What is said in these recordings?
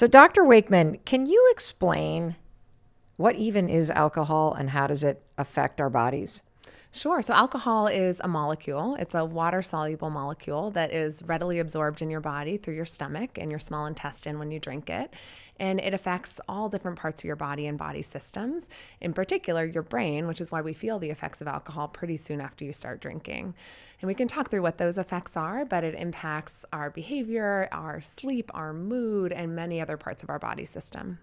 So, Dr. Wakeman, can you explain what even is alcohol and how does it affect our bodies? Sure. So alcohol is a molecule. It's a water-soluble molecule that is readily absorbed in your body through your stomach and your small intestine when you drink it. And it affects all different parts of your body and body systems, in particular your brain, which is why we feel the effects of alcohol pretty soon after you start drinking. And we can talk through what those effects are, but it impacts our behavior, our sleep, our mood, and many other parts of our body system.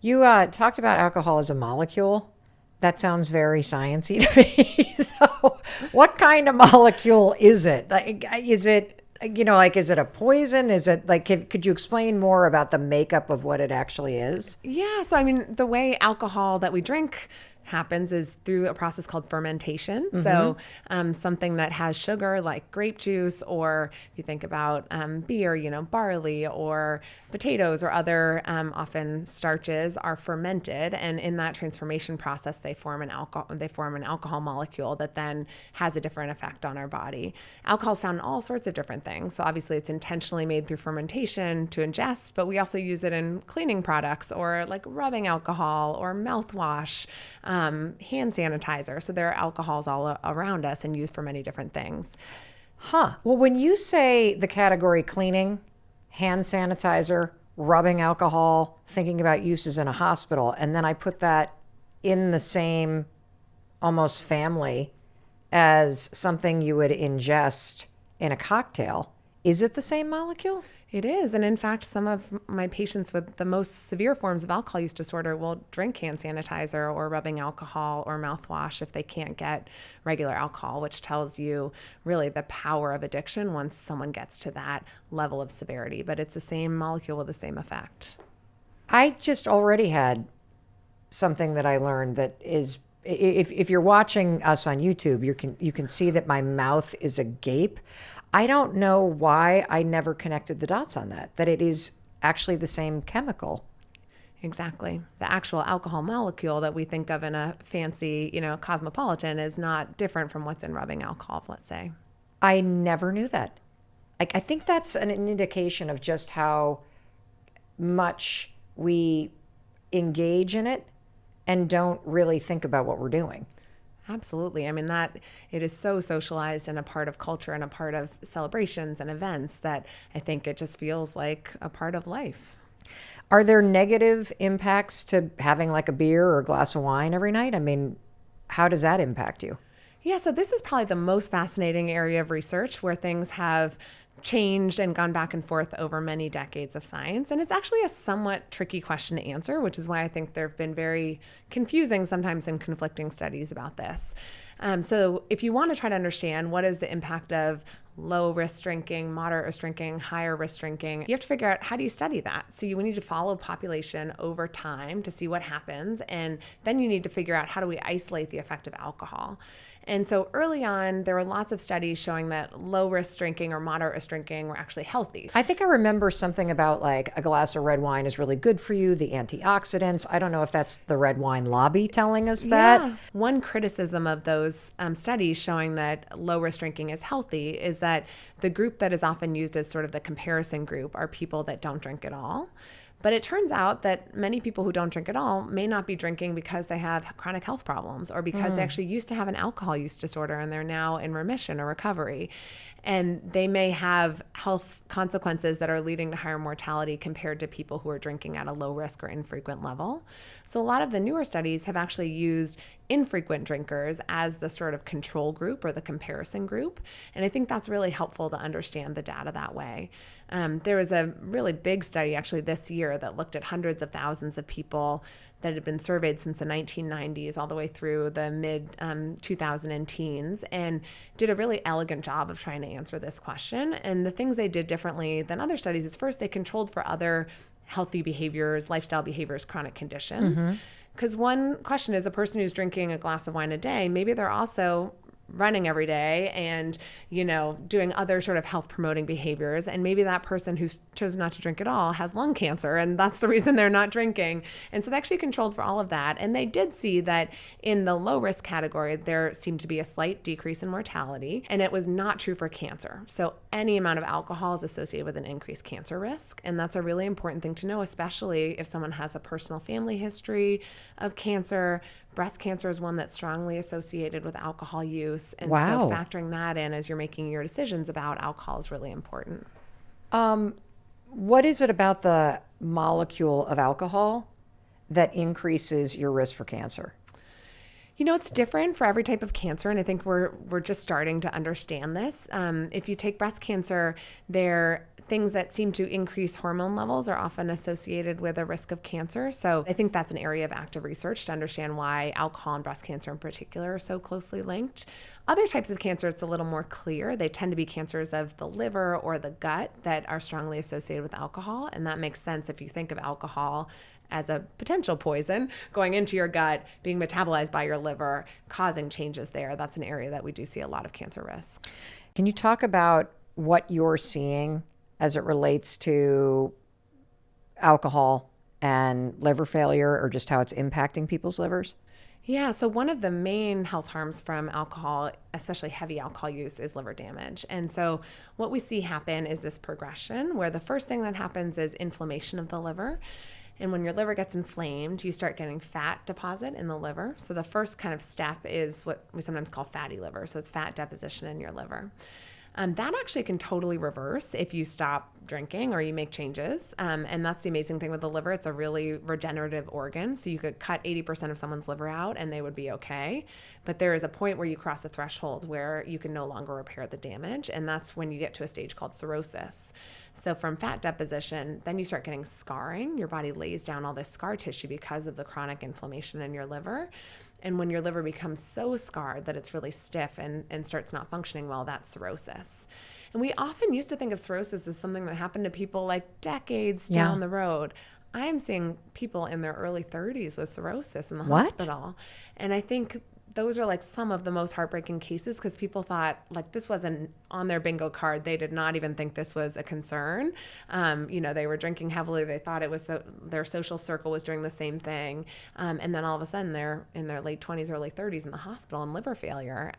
You talked about alcohol as a molecule. That sounds very sciencey to me. So, what kind of molecule is it? Like, is it, is it a poison? Is it like, could you explain more about the makeup of what it actually is? Yeah, so I mean, the way alcohol that we drink happens is through a process called fermentation. So something that has sugar like grape juice, or if you think about beer, barley or potatoes or other often starches are fermented, and in that transformation process they form an alcohol molecule that then has a different effect on our body. Alcohol is found in all sorts of different things. So obviously it's intentionally made through fermentation to ingest, but we also use it in cleaning products or like rubbing alcohol or mouthwash, hand sanitizer. So there are alcohols all around us and used for many different things. Huh. Well, when you say the category cleaning, hand sanitizer, rubbing alcohol, thinking about uses in a hospital, and then I put that in the same almost family as something you would ingest in a cocktail, is it the same molecule? It is. And in fact, some of my patients with the most severe forms of alcohol use disorder will drink hand sanitizer or rubbing alcohol or mouthwash if they can't get regular alcohol, which tells you really the power of addiction once someone gets to that level of severity. But it's the same molecule with the same effect. I just already had something that I learned that is, if you're watching us on YouTube, you can see that my mouth is agape. I don't know why I never connected the dots on that it is actually the same chemical. Exactly. The actual alcohol molecule that we think of in a fancy, cosmopolitan is not different from what's in rubbing alcohol, let's say. I never knew that. I think that's an indication of just how much we engage in it and don't really think about what we're doing. Absolutely. I mean, that it is so socialized and a part of culture and a part of celebrations and events that I think it just feels like a part of life. Are there negative impacts to having like a beer or a glass of wine every night? I mean, how does that impact you? Yeah, so this is probably the most fascinating area of research where things have changed and gone back and forth over many decades of science. And it's actually a somewhat tricky question to answer, which is why I think there have been very confusing, sometimes and conflicting studies about this. So if you want to try to understand what is the impact of low risk drinking, moderate risk drinking, higher risk drinking, you have to figure out how do you study that. So you need to follow population over time to see what happens. And then you need to figure out how do we isolate the effect of alcohol. And so early on, there were lots of studies showing that low risk drinking or moderate risk drinking were actually healthy. I think I remember something about like a glass of red wine is really good for you, the antioxidants. I don't know if that's the red wine lobby telling us that. Yeah. One criticism of those studies showing that low risk drinking is healthy is that the group that is often used as sort of the comparison group are people that don't drink at all. But it turns out that many people who don't drink at all may not be drinking because they have chronic health problems or because they actually used to have an alcohol use disorder and they're now in remission or recovery. And they may have health consequences that are leading to higher mortality compared to people who are drinking at a low risk or infrequent level. So a lot of the newer studies have actually used infrequent drinkers as the sort of control group or the comparison group. And I think that's really helpful to understand the data that way. There was a really big study actually this year that looked at hundreds of thousands of people that had been surveyed since the 1990s all the way through the mid 2000 teens and did a really elegant job of trying to answer this question. And the things they did differently than other studies is first they controlled for other healthy behaviors, lifestyle behaviors, chronic conditions. Because one question is a person who's drinking a glass of wine a day, maybe they're also running every day and, doing other sort of health promoting behaviors. And maybe that person who's chosen not to drink at all has lung cancer, and that's the reason they're not drinking. And so they actually controlled for all of that. And they did see that in the low risk category, there seemed to be a slight decrease in mortality, and it was not true for cancer. So any amount of alcohol is associated with an increased cancer risk. And that's a really important thing to know, especially if someone has a personal family history of cancer. Breast cancer is one that's strongly associated with alcohol use. And Wow. so factoring that in as you're making your decisions about alcohol is really important. What is it about the molecule of alcohol that increases your risk for cancer? It's different for every type of cancer, and I think we're just starting to understand this. If you take breast cancer, things that seem to increase hormone levels are often associated with a risk of cancer. So I think that's an area of active research to understand why alcohol and breast cancer in particular are so closely linked. Other types of cancer, it's a little more clear. They tend to be cancers of the liver or the gut that are strongly associated with alcohol, and that makes sense if you think of alcohol as a potential poison going into your gut, being metabolized by your liver, causing changes there. That's an area that we do see a lot of cancer risk. Can you talk about what you're seeing as it relates to alcohol and liver failure, or just how it's impacting people's livers? Yeah, so one of the main health harms from alcohol, especially heavy alcohol use, is liver damage. And so what we see happen is this progression where the first thing that happens is inflammation of the liver. And when your liver gets inflamed, you start getting fat deposit in the liver. So the first kind of step is what we sometimes call fatty liver. So it's fat deposition in your liver. That actually can totally reverse if you stop drinking or you make changes. And that's the amazing thing with the liver. It's a really regenerative organ. So you could cut 80% of someone's liver out and they would be okay. But there is a point where you cross a threshold where you can no longer repair the damage. And that's when you get to a stage called cirrhosis. So from fat deposition, then you start getting scarring. Your body lays down all this scar tissue because of the chronic inflammation in your liver. And when your liver becomes so scarred that it's really stiff and starts not functioning well, that's cirrhosis. And we often used to think of cirrhosis as something that happened to people like decades down the road. I'm seeing people in their early 30s with cirrhosis in the hospital. And I think those are like some of the most heartbreaking cases because people thought like this wasn't on their bingo card. They did not even think this was a concern. They were drinking heavily. They thought it was their social circle was doing the same thing. And then all of a sudden they're in their late 20s, early 30s in the hospital in liver failure.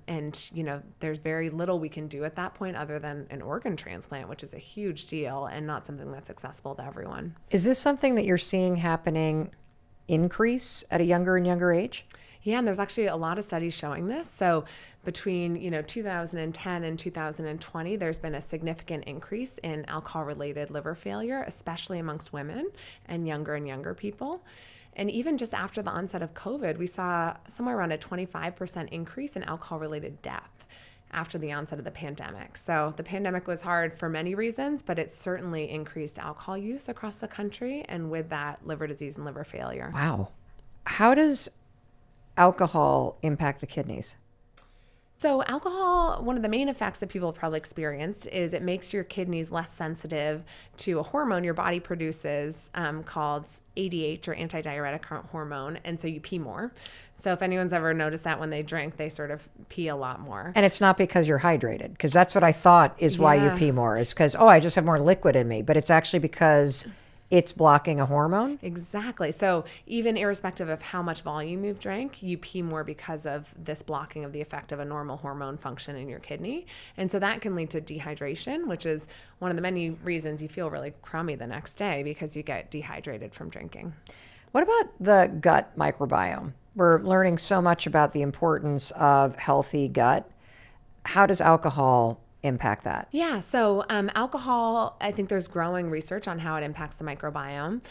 There's very little we can do at that point other than an organ transplant, which is a huge deal and not something that's accessible to everyone. Is this something that you're seeing happening increase at a younger and younger age? Yeah, and there's actually a lot of studies showing this. So between 2010 and 2020, there's been a significant increase in alcohol-related liver failure, especially amongst women and younger people. And even just after the onset of COVID, we saw somewhere around a 25% increase in alcohol-related death after the onset of the pandemic. So the pandemic was hard for many reasons, but it certainly increased alcohol use across the country, and with that, liver disease and liver failure. Wow. How does alcohol impact the kidneys? So alcohol, one of the main effects that people have probably experienced is it makes your kidneys less sensitive to a hormone your body produces called ADH, or antidiuretic hormone, and so you pee more. So if anyone's ever noticed that when they drink, they sort of pee a lot more. And it's not because you're hydrated, because that's what I thought is why you pee more. It's because, I just have more liquid in me, but it's actually because it's blocking a hormone? Exactly. So even irrespective of how much volume you've drank, you pee more because of this blocking of the effect of a normal hormone function in your kidney. And so that can lead to dehydration, which is one of the many reasons you feel really crummy the next day because you get dehydrated from drinking. What about the gut microbiome? We're learning so much about the importance of healthy gut. How does alcohol impact that? Yeah, so alcohol, I think there's growing research on how it impacts the microbiome.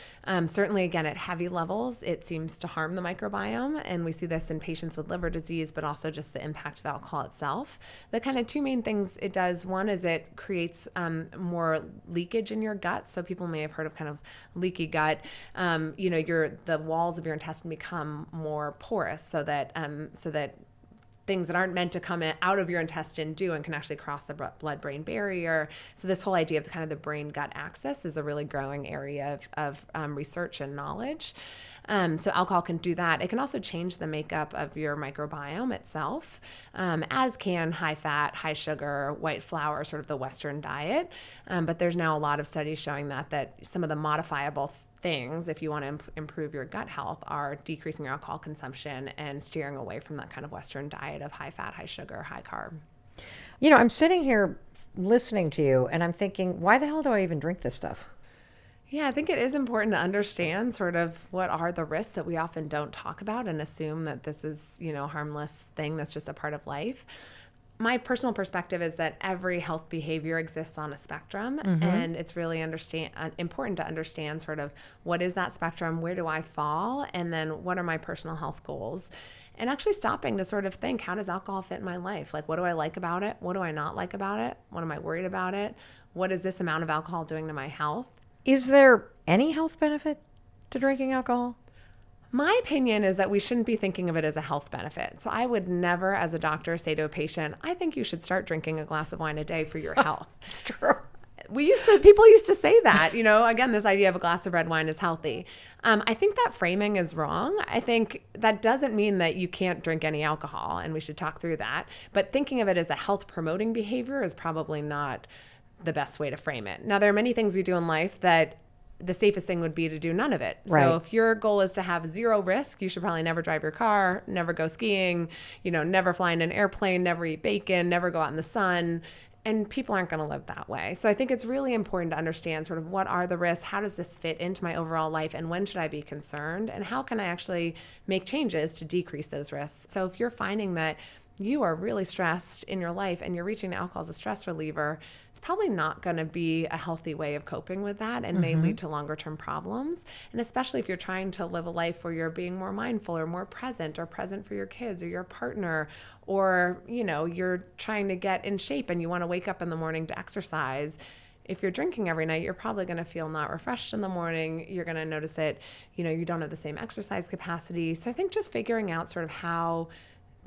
Certainly, again, at heavy levels, it seems to harm the microbiome, and we see this in patients with liver disease, but also just the impact of alcohol itself. The kind of two main things it does, one is it creates more leakage in your gut, so people may have heard of kind of leaky gut. The walls of your intestine become more porous so that things that aren't meant to come out of your intestine do and can actually cross the blood-brain barrier. So this whole idea of kind of the brain-gut axis is a really growing area of research and knowledge. So alcohol can do that. It can also change the makeup of your microbiome itself, as can high fat, high sugar, white flour, sort of the Western diet. But there's now a lot of studies showing that some of the modifiable things, if you want to improve your gut health, are decreasing your alcohol consumption and steering away from that kind of Western diet of high fat, high sugar, high carb. You know, I'm sitting here listening to you and I'm thinking, why the hell do I even drink this stuff? Yeah, I think it is important to understand sort of what are the risks that we often don't talk about and assume that this is, a harmless thing that's just a part of life. My personal perspective is that every health behavior exists on a spectrum, and it's really important to understand sort of what is that spectrum, where do I fall, and then what are my personal health goals, and actually stopping to sort of think, how does alcohol fit in my life? Like, what do I like about it? What do I not like about it? What am I worried about it? What is this amount of alcohol doing to my health? Is there any health benefit to drinking alcohol? My opinion is that we shouldn't be thinking of it as a health benefit. So I would never, as a doctor, say to a patient, I think you should start drinking a glass of wine a day for your health. It's true. People used to say that, again, this idea of a glass of red wine is healthy. I think that framing is wrong. I think that doesn't mean that you can't drink any alcohol, and we should talk through that. But thinking of it as a health promoting behavior is probably not the best way to frame it. Now, there are many things we do in life that the safest thing would be to do none of it. Right. So if your goal is to have zero risk, you should probably never drive your car, never go skiing, never fly in an airplane, never eat bacon, never go out in the sun. And people aren't going to live that way. So I think it's really important to understand sort of what are the risks, how does this fit into my overall life, and when should I be concerned, and how can I actually make changes to decrease those risks. So if you're finding that you are really stressed in your life and you're reaching to alcohol as a stress reliever, it's probably not going to be a healthy way of coping with that and may lead to longer term problems. And especially if you're trying to live a life where you're being more mindful or more present or present for your kids or your partner, or, you're trying to get in shape and you want to wake up in the morning to exercise. If you're drinking every night, you're probably going to feel not refreshed in the morning. You're going to notice that, you don't have the same exercise capacity. So I think just figuring out sort of how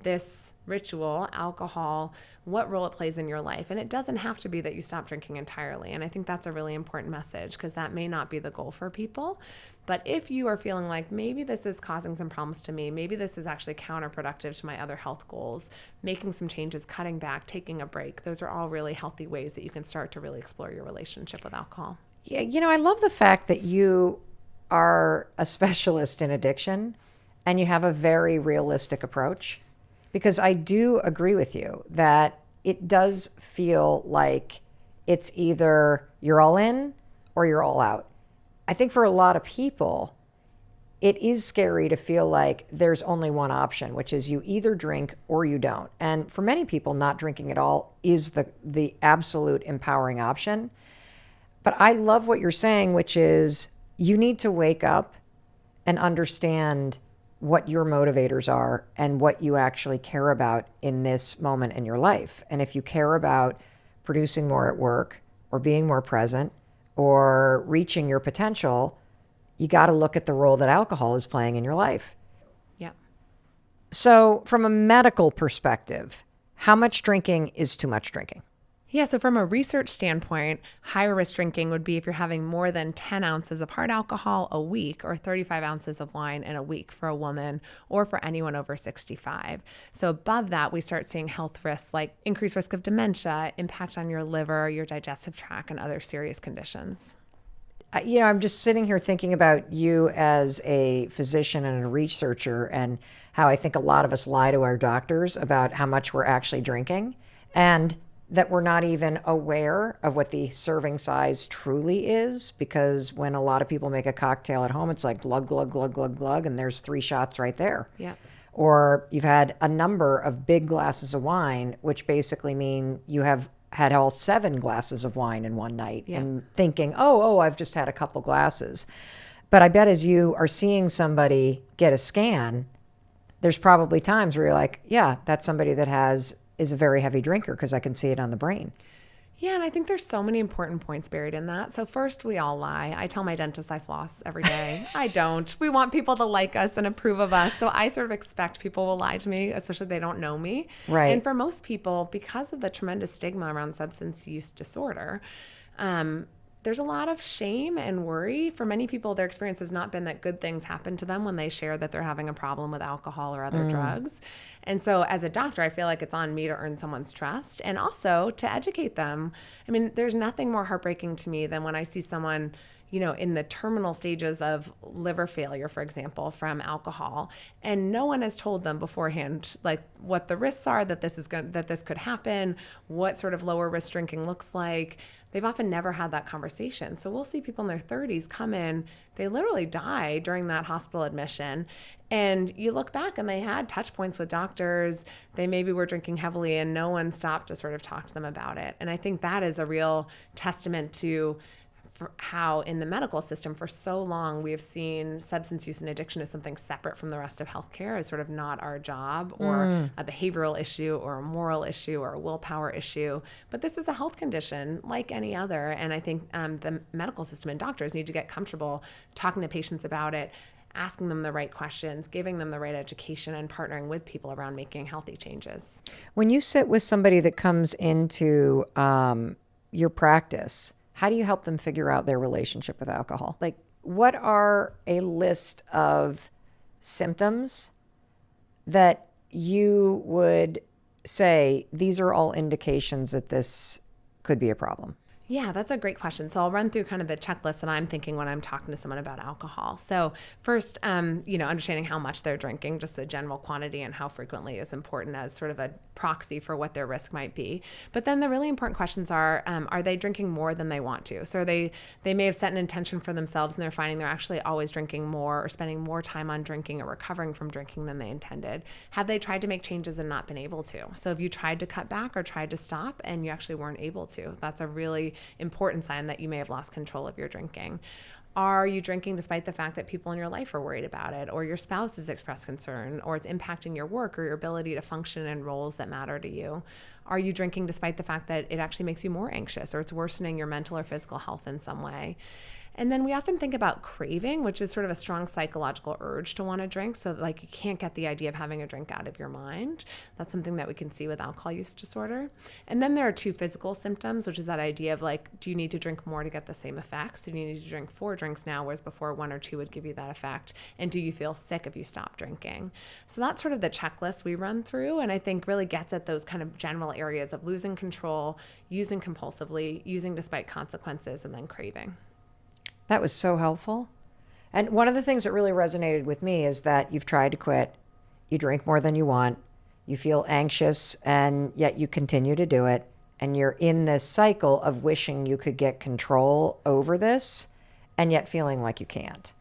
this ritual, alcohol, what role it plays in your life. And it doesn't have to be that you stop drinking entirely. And I think that's a really important message, because that may not be the goal for people. But if you are feeling like maybe this is causing some problems to me, maybe this is actually counterproductive to my other health goals, making some changes, cutting back, taking a break, those are all really healthy ways that you can start to really explore your relationship with alcohol. Yeah, I love the fact that you are a specialist in addiction and you have a very realistic approach. Because I do agree with you that it does feel like it's either you're all in or you're all out. I think for a lot of people, it is scary to feel like there's only one option, which is you either drink or you don't. And for many people, not drinking at all is the absolute empowering option. But I love what you're saying, which is you need to wake up and understand what your motivators are and what you actually care about in this moment in your life. And if you care about producing more at work or being more present or reaching your potential, you got to look at the role that alcohol is playing in your life. Yeah. So from a medical perspective, how much drinking is too much drinking? Yeah, so from a research standpoint, higher risk drinking would be if you're having more than 10 ounces of hard alcohol a week or 35 ounces of wine in a week for a woman or for anyone over 65. So above that, we start seeing health risks like increased risk of dementia, impact on your liver, your digestive tract, and other serious conditions. I'm just sitting here thinking about you as a physician and a researcher and how I think a lot of us lie to our doctors about how much we're actually drinking. And that we're not even aware of what the serving size truly is, because when a lot of people make a cocktail at home, it's like glug, glug, glug, glug, glug, and there's 3 shots right there. Yeah. Or you've had a number of big glasses of wine, which basically mean you have had all 7 glasses of wine in one night, and thinking, oh, I've just had a couple glasses. But I bet as you are seeing somebody get a scan, there's probably times where you're like, yeah, that's somebody that is a very heavy drinker because I can see it on the brain. Yeah, and I think there's so many important points buried in that. So first, we all lie. I tell my dentist I floss every day. I don't. We want people to like us and approve of us. So I sort of expect people will lie to me, especially if they don't know me. Right. And for most people, because of the tremendous stigma around substance use disorder, there's a lot of shame and worry. For many people, their experience has not been that good things happen to them when they share that they're having a problem with alcohol or other drugs. And so as a doctor, I feel like it's on me to earn someone's trust and also to educate them. I mean, there's nothing more heartbreaking to me than when I see someone, you know, in the terminal stages of liver failure, for example, from alcohol, and no one has told them beforehand, like what the risks are, that this could happen, what sort of lower risk drinking looks like. They've often never had that conversation. So we'll see people in their 30s come in, they literally die during that hospital admission. And you look back and they had touch points with doctors. They maybe were drinking heavily and no one stopped to sort of talk to them about it. And I think that is a real testament to how in the medical system for so long we have seen substance use and addiction as something separate from the rest of healthcare, as sort of not our job or a behavioral issue or a moral issue or a willpower issue. But this is a health condition like any other. And I think the medical system and doctors need to get comfortable talking to patients about it, asking them the right questions, giving them the right education, and partnering with people around making healthy changes. When you sit with somebody that comes into your practice, how do you help them figure out their relationship with alcohol? Like, what are a list of symptoms that you would say these are all indications that this could be a problem? Yeah, that's a great question. So I'll run through kind of the checklist that I'm thinking when I'm talking to someone about alcohol. So first, understanding how much they're drinking, just the general quantity and how frequently is important as sort of a proxy for what their risk might be. But then the really important questions are they drinking more than they want to? So they may have set an intention for themselves and they're finding they're actually always drinking more or spending more time on drinking or recovering from drinking than they intended. Have they tried to make changes and not been able to? So if you tried to cut back or tried to stop and you actually weren't able to, that's a really important sign that you may have lost control of your drinking. Are you drinking despite the fact that people in your life are worried about it, or your spouse has expressed concern, or it's impacting your work or your ability to function in roles that matter to you? Are you drinking despite the fact that it actually makes you more anxious or it's worsening your mental or physical health in some way? And then we often think about craving, which is sort of a strong psychological urge to want to drink. So like you can't get the idea of having a drink out of your mind. That's something that we can see with alcohol use disorder. And then there are two physical symptoms, which is that idea of like, do you need to drink more to get the same effect? So do you need to drink 4 drinks now, whereas before 1 or 2 would give you that effect? And do you feel sick if you stop drinking? So that's sort of the checklist we run through, and I think really gets at those kind of general areas of losing control, using compulsively, using despite consequences, and then craving. That was so helpful. And one of the things that really resonated with me is that you've tried to quit, you drink more than you want, you feel anxious, and yet you continue to do it. And you're in this cycle of wishing you could get control over this, and yet feeling like you can't.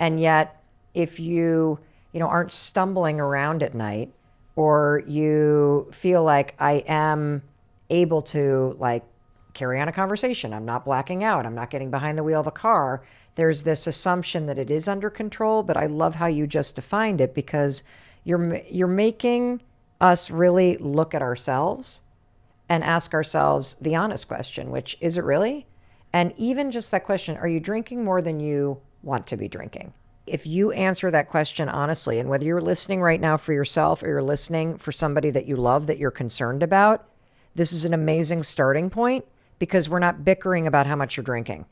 And yet, if you aren't stumbling around at night, or you feel like I am able to like carry on a conversation, I'm not blacking out, I'm not getting behind the wheel of a car, there's this assumption that it is under control. But I love how you just defined it, because you're making us really look at ourselves and ask ourselves the honest question, which is it really? And even just that question, are you drinking more than you want to be drinking? If you answer that question honestly, and whether you're listening right now for yourself or you're listening for somebody that you love, that you're concerned about, this is an amazing starting point, because we're not bickering about how much you're drinking.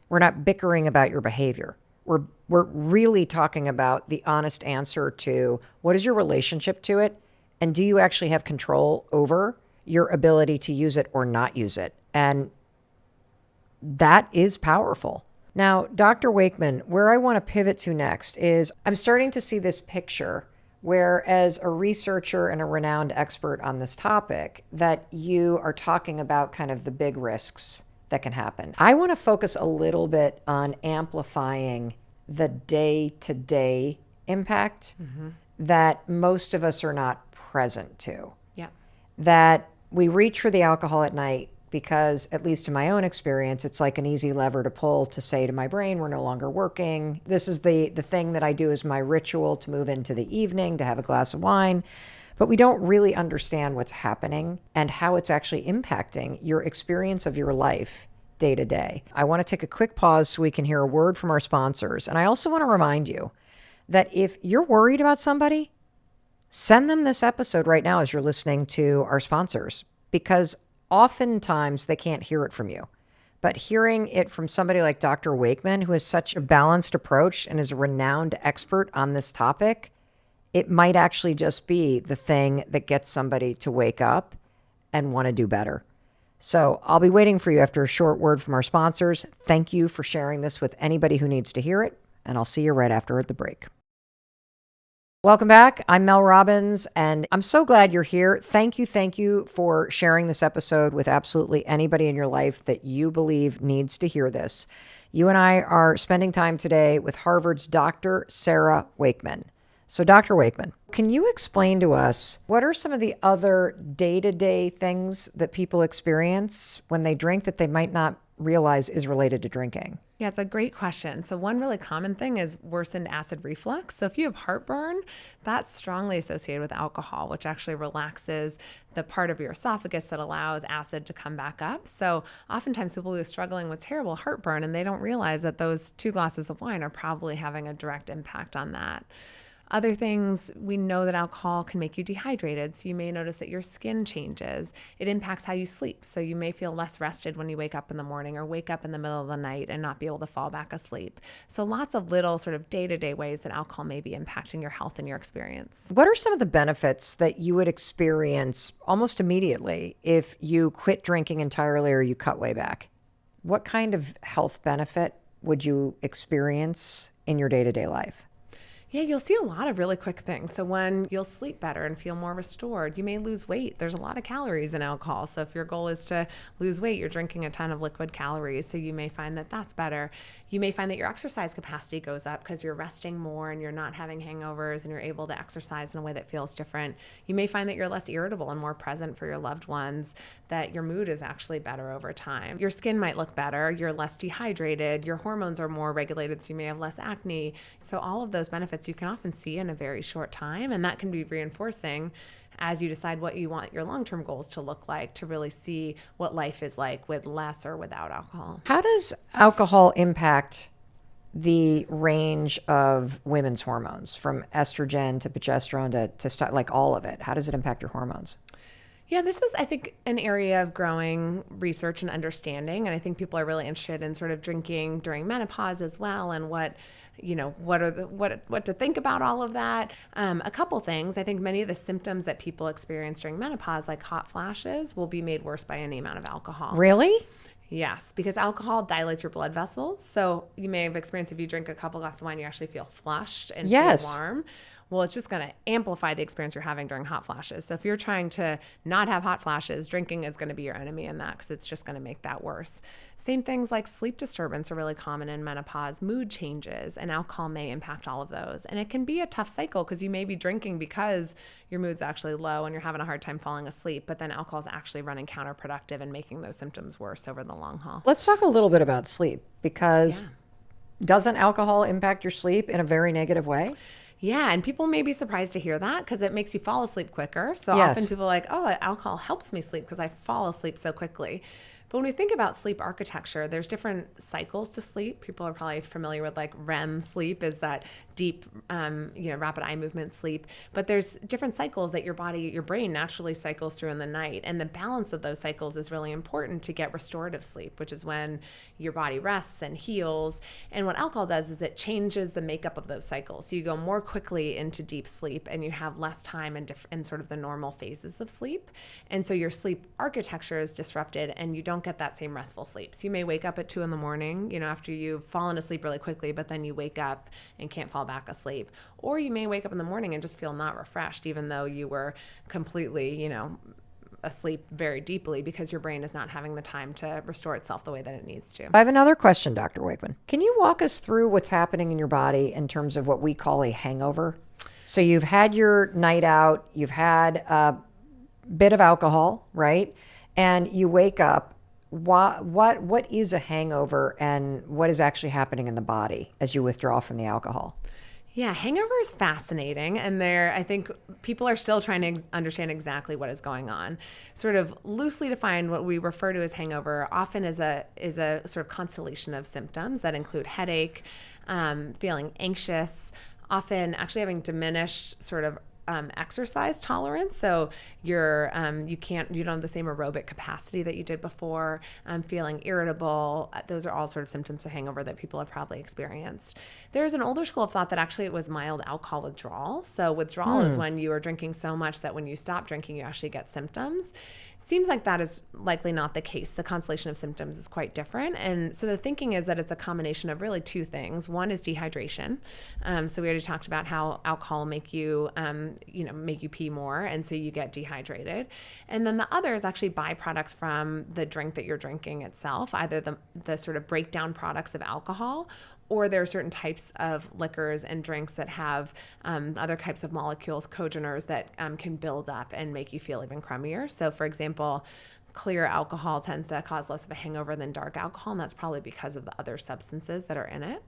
We're not bickering about your behavior. We're really talking about the honest answer to what is your relationship to it, and do you actually have control over your ability to use it or not use it? And that is powerful. Now, Dr. Wakeman, where I want to pivot to next is I'm starting to see this picture where, as a researcher and a renowned expert on this topic, that you are talking about kind of the big risks that can happen. I want to focus a little bit on amplifying the day-to-day impact that most of us are not present to. Yeah. That we reach for the alcohol at night because, at least in my own experience, it's like an easy lever to pull to say to my brain, we're no longer working. This is the thing that I do as my ritual to move into the evening, to have a glass of wine. But we don't really understand what's happening and how it's actually impacting your experience of your life day to day. I want to take a quick pause so we can hear a word from our sponsors. And I also want to remind you that if you're worried about somebody, send them this episode right now as you're listening to our sponsors, because oftentimes they can't hear it from you. But hearing it from somebody like Dr. Wakeman, who has such a balanced approach and is a renowned expert on this topic, it might actually just be the thing that gets somebody to wake up and want to do better. So I'll be waiting for you after a short word from our sponsors. Thank you for sharing this with anybody who needs to hear it, and I'll see you right after the break. Welcome back. I'm Mel Robbins, and I'm so glad you're here. Thank you for sharing this episode with absolutely anybody in your life that you believe needs to hear this. You and I are spending time today with Harvard's Dr. Sarah Wakeman. So Dr. Wakeman, can you explain to us what are some of the other day-to-day things that people experience when they drink that they might not realize is related to drinking? Yeah, it's a great question. So one really common thing is worsened acid reflux. So if you have heartburn, that's strongly associated with alcohol, which actually relaxes the part of your esophagus that allows acid to come back up. So oftentimes people are struggling with terrible heartburn and they don't realize that those 2 glasses of wine are probably having a direct impact on that. Other things, we know that alcohol can make you dehydrated. So you may notice that your skin changes. It impacts how you sleep. So you may feel less rested when you wake up in the morning or wake up in the middle of the night and not be able to fall back asleep. So lots of little sort of day-to-day ways that alcohol may be impacting your health and your experience. What are some of the benefits that you would experience almost immediately if you quit drinking entirely or you cut way back? What kind of health benefit would you experience in your day-to-day life? Yeah, you'll see a lot of really quick things. So when you'll sleep better and feel more restored, you may lose weight. There's a lot of calories in alcohol. So if your goal is to lose weight, you're drinking a ton of liquid calories. So you may find that that's better. You may find that your exercise capacity goes up because you're resting more and you're not having hangovers and you're able to exercise in a way that feels different. You may find that you're less irritable and more present for your loved ones, that your mood is actually better over time. Your skin might look better. You're less dehydrated. Your hormones are more regulated, so you may have less acne. So all of those benefits you can often see in a very short time, and that can be reinforcing as you decide what you want your long-term goals to look like, to really see what life is like with less or without alcohol. How does alcohol impact the range of women's hormones, from estrogen to progesterone to like all of it? How does it impact your hormones? Yeah, this is, I think, an area of growing research and understanding. And I think people are really interested in sort of drinking during menopause as well, and what to think about all of that. A couple things. I think many of the symptoms that people experience during menopause, like hot flashes, will be made worse by any amount of alcohol. Really? Yes, because alcohol dilates your blood vessels. So you may have experienced, if you drink a couple glasses of wine, you actually feel flushed and feel warm. Well, it's just going to amplify the experience you're having during hot flashes. So if you're trying to not have hot flashes, drinking is going to be your enemy in that, because it's just going to make that worse. Same things like sleep disturbance are really common in menopause, mood changes, and alcohol may impact all of those. And it can be a tough cycle, because you may be drinking because your mood's actually low and you're having a hard time falling asleep, but then alcohol is actually running counterproductive and making those symptoms worse over the long haul. Let's talk a little bit about sleep, because doesn't alcohol impact your sleep in a very negative way? Yeah, and people may be surprised to hear that, because it makes you fall asleep quicker. So often people are like, oh, alcohol helps me sleep because I fall asleep so quickly. But when we think about sleep architecture, there's different cycles to sleep. People are probably familiar with like REM sleep, is that deep, rapid eye movement sleep. But there's different cycles that your brain naturally cycles through in the night. And the balance of those cycles is really important to get restorative sleep, which is when your body rests and heals. And what alcohol does is it changes the makeup of those cycles. So you go more quickly into deep sleep and you have less time in sort of the normal phases of sleep. And so your sleep architecture is disrupted and you don't get that same restful sleep. So you may wake up at 2 a.m, after you've fallen asleep really quickly, but then you wake up and can't fall back asleep. Or you may wake up in the morning and just feel not refreshed, even though you were completely, asleep very deeply, because your brain is not having the time to restore itself the way that it needs to. I have another question, Dr. Wakeman. Can you walk us through what's happening in your body in terms of what we call a hangover? So you've had your night out, you've had a bit of alcohol, right? And you wake up what is a hangover, and what is actually happening in the body as you withdraw from the alcohol? Yeah, hangover is fascinating, and I think people are still trying to understand exactly what is going on. Sort of loosely defined, what we refer to as hangover often is a sort of constellation of symptoms that include headache, feeling anxious, often actually having diminished sort of exercise tolerance. So you don't have the same aerobic capacity that you did before, feeling irritable. Those are all sort of symptoms of hangover that people have probably experienced. There's an older school of thought that actually it was mild alcohol withdrawal. So withdrawal is when you are drinking so much that when you stop drinking, you actually get symptoms. Seems like that is likely not the case. The constellation of symptoms is quite different. And so the thinking is that it's a combination of really two things. One is dehydration. So we already talked about how alcohol will make you, make you pee more. And so you get dehydrated. And then the other is actually byproducts from the drink that you're drinking itself, either the sort of breakdown products of alcohol, or there are certain types of liquors and drinks that have other types of molecules, cogeners, that can build up and make you feel even crummier. So, for example, clear alcohol tends to cause less of a hangover than dark alcohol, and that's probably because of the other substances that are in it.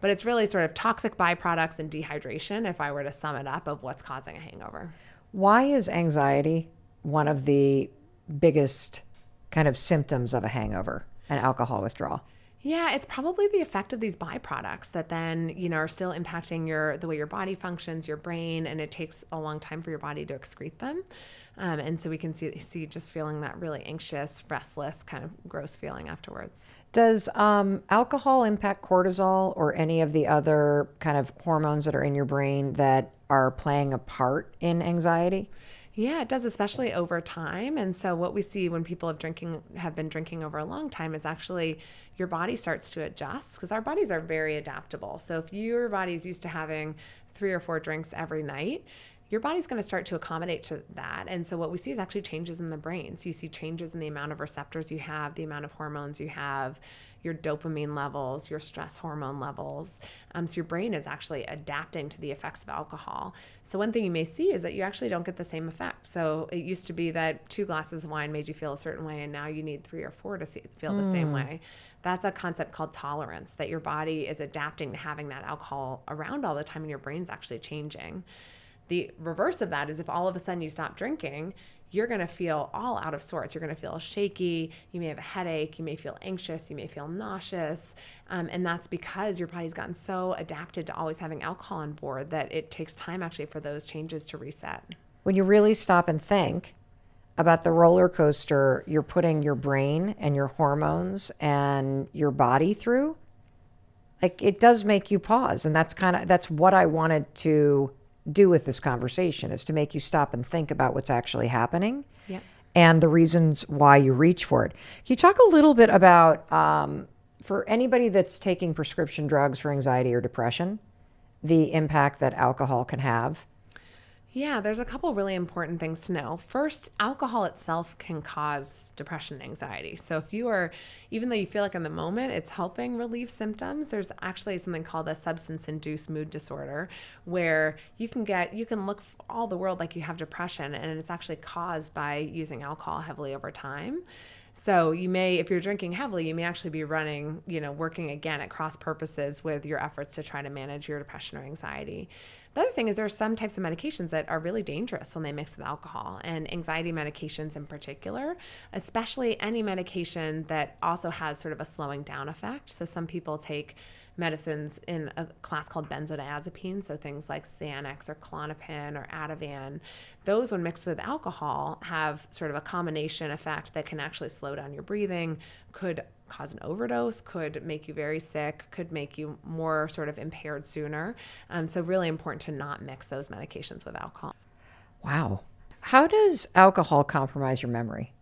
But it's really sort of toxic byproducts and dehydration, if I were to sum it up, of what's causing a hangover. Why is anxiety one of the biggest kind of symptoms of a hangover and alcohol withdrawal? Yeah, it's probably the effect of these byproducts that then, are still impacting the way your body functions, your brain, and it takes a long time for your body to excrete them. And so we can see just feeling that really anxious, restless, kind of gross feeling afterwards. Does alcohol impact cortisol or any of the other kind of hormones that are in your brain that are playing a part in anxiety? Yeah, it does, especially over time. And so what we see when people have been drinking over a long time is actually your body starts to adjust, because our bodies are very adaptable. So if your body's used to having 3 or 4 drinks every night, your body's going to start to accommodate to that. And so what we see is actually changes in the brain. So you see changes in the amount of receptors you have, the amount of hormones you have, your dopamine levels, your stress hormone levels. So your brain is actually adapting to the effects of alcohol. So one thing you may see is that you actually don't get the same effect. So it used to be that 2 glasses of wine made you feel a certain way, and now you need 3 or 4 to feel the same way. That's a concept called tolerance, that your body is adapting to having that alcohol around all the time, and your brain's actually changing. The reverse of that is if all of a sudden you stop drinking, you're going to feel all out of sorts. You're going to feel shaky. You may have a headache. You may feel anxious. You may feel nauseous. And that's because your body's gotten so adapted to always having alcohol on board that it takes time actually for those changes to reset. When you really stop and think about the roller coaster you're putting your brain and your hormones and your body through, like, it does make you pause. And that's what I wanted to do with this conversation, is to make you stop and think about what's actually happening. Yep. And the reasons why you reach for it. Can you talk a little bit about, for anybody that's taking prescription drugs for anxiety or depression, the impact that alcohol can have? Yeah, there's a couple really important things to know. First, alcohol itself can cause depression and anxiety. So even though you feel like in the moment it's helping relieve symptoms, there's actually something called a substance-induced mood disorder, where you can look for all the world like you have depression, and it's actually caused by using alcohol heavily over time. So if you're drinking heavily, you may actually be working again at cross purposes with your efforts to try to manage your depression or anxiety. The other thing is there are some types of medications that are really dangerous when they mix with alcohol, and anxiety medications in particular, especially any medication that also has sort of a slowing down effect. So some people take medicines in a class called benzodiazepines, so things like Xanax or Klonopin or Ativan. Those, when mixed with alcohol, have sort of a combination effect that can actually slow down your breathing, could cause an overdose, could make you very sick, could make you more sort of impaired sooner. So really important to not mix those medications with alcohol. Wow. How does alcohol compromise your memory?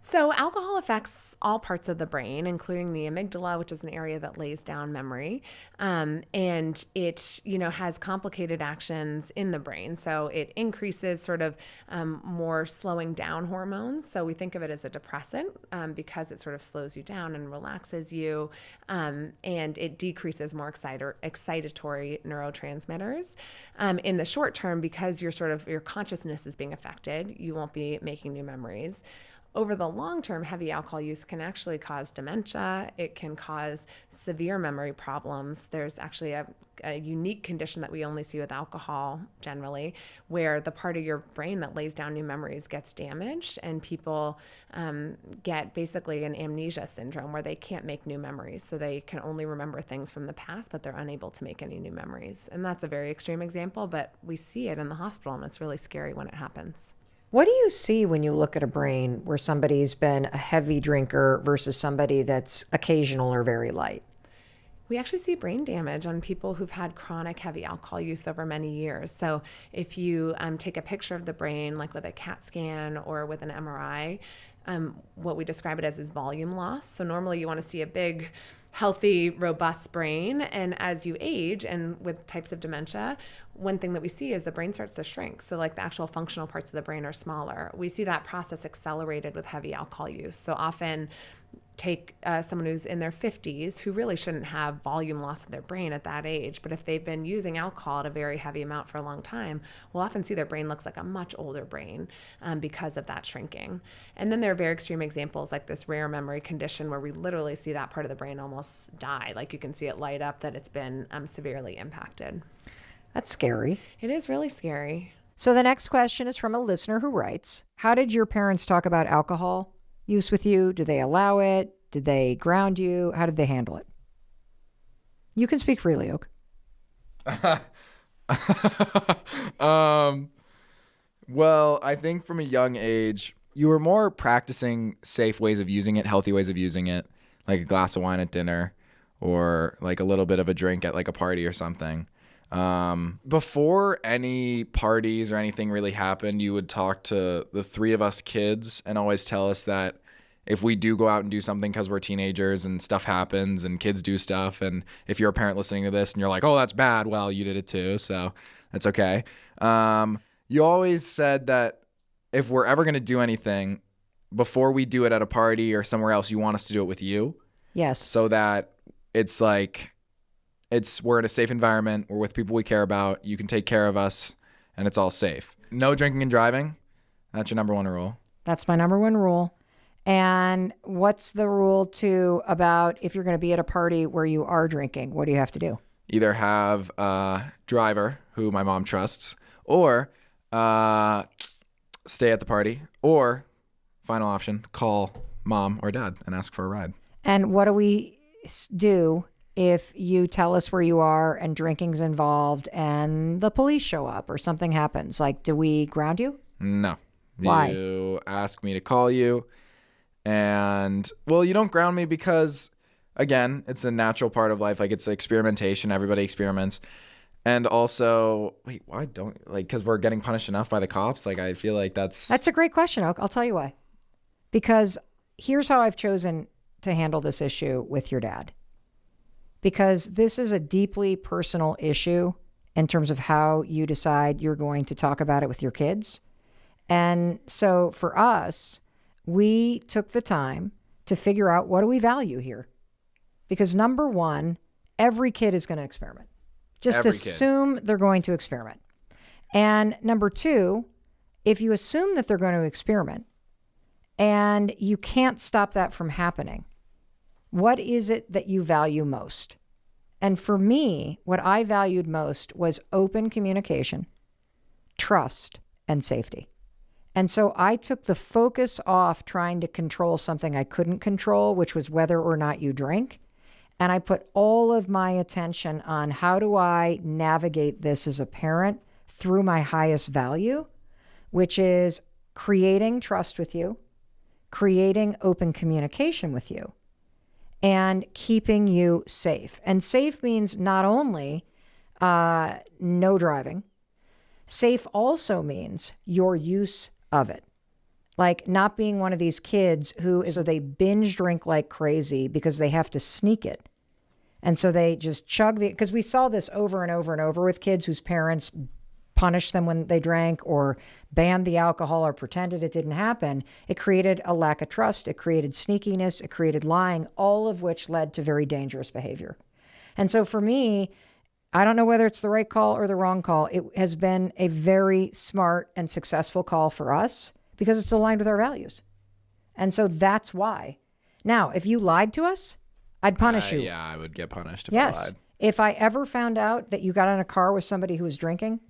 So alcohol affects all parts of the brain, including the amygdala, which is an area that lays down memory. And it, has complicated actions in the brain. So it increases sort of more slowing down hormones. So we think of it as a depressant because it sort of slows you down and relaxes you. And it decreases more excitatory neurotransmitters. In the short term, because your consciousness is being affected, you won't be making new memories. over the long term, heavy alcohol use can actually cause dementia. It can cause severe memory problems. There's actually a unique condition that we only see with alcohol generally, where the part of your brain that lays down new memories gets damaged, and people get basically an amnesia syndrome where they can't make new memories. So they can only remember things from the past, but they're unable to make any new memories. And that's a very extreme example, but we see it in the hospital, and it's really scary when it happens. What do you see when you look at a brain where somebody's been a heavy drinker versus somebody that's occasional or very light? We actually see brain damage on people who've had chronic heavy alcohol use over many years. So if you take a picture of the brain, like with a CAT scan or with an MRI, what we describe it as is volume loss. So normally you want to see a big, healthy, robust brain. And as you age and with types of dementia, one thing that we see is the brain starts to shrink. So like the actual functional parts of the brain are smaller. We see that process accelerated with heavy alcohol use. So often take someone who's in their 50s who really shouldn't have volume loss of their brain at that age, but if they've been using alcohol at a very heavy amount for a long time, we'll often see their brain looks like a much older brain because of that shrinking. And then there are very extreme examples like this rare memory condition where we literally see that part of the brain almost die. Like you can see it light up that it's been severely impacted. That's scary. It is really scary. So the next question is from a listener who writes, how did your parents talk about alcohol use with you? Did they allow it? Did they ground you? How did they handle it? You can speak freely, Oak. Well, I think from a young age, you were more practicing safe ways of using it, healthy ways of using it, like a glass of wine at dinner or like a little bit of a drink at like a party or something. Before any parties or anything really happened, you would talk to the three of us kids and always tell us that if we do go out and do something because we're teenagers and stuff happens and kids do stuff, and if you're a parent listening to this and you're like, oh, that's bad, well, you did it too, so that's okay. You always said that if we're ever going to do anything, before we do it at a party or somewhere else, you want us to do it with you. Yes. So that it's like, we're in a safe environment. We're with people we care about. You can take care of us, and it's all safe. No drinking and driving. That's your number one rule. That's my number one rule. And what's the rule too about if you're going to be at a party where you are drinking? What do you have to do? Either have a driver who my mom trusts, or stay at the party, or final option, call mom or dad and ask for a ride. And what do we do if you tell us where you are and drinking's involved and the police show up or something happens? Like, do we ground you? No. Why? You ask me to call you, and, well, you don't ground me because, again, it's a natural part of life. Like, it's experimentation. Everybody experiments. And also, wait, why don't, like, because we're getting punished enough by the cops? Like, I feel like that's a great question, Oak. I'll tell you why. Because here's how I've chosen to handle this issue with your dad. Because this is a deeply personal issue in terms of how you decide you're going to talk about it with your kids. And so for us, we took the time to figure out, what do we value here? Because number one, every kid is going to experiment. Just assume they're going to experiment. And number two, if you assume that they're going to experiment and you can't stop that from happening, what is it that you value most? And for me, what I valued most was open communication, trust, and safety. And so I took the focus off trying to control something I couldn't control, which was whether or not you drink. And I put all of my attention on, how do I navigate this as a parent through my highest value, which is creating trust with you, creating open communication with you, and keeping you safe. And safe means not only no driving. Safe also means your use of it. Like not being one of these kids who is, they binge drink like crazy because they have to sneak it. And so they just chug because we saw this over and over and over with kids whose parents punished them when they drank or banned the alcohol or pretended it didn't happen. It created a lack of trust. It created sneakiness. It created lying, all of which led to very dangerous behavior. And so for me, I don't know whether it's the right call or the wrong call. It has been a very smart and successful call for us because it's aligned with our values. And so that's why. Now, if you lied to us, I'd punish you. Yeah, I would get punished if I Yes. lied. If I ever found out that you got in a car with somebody who was drinking,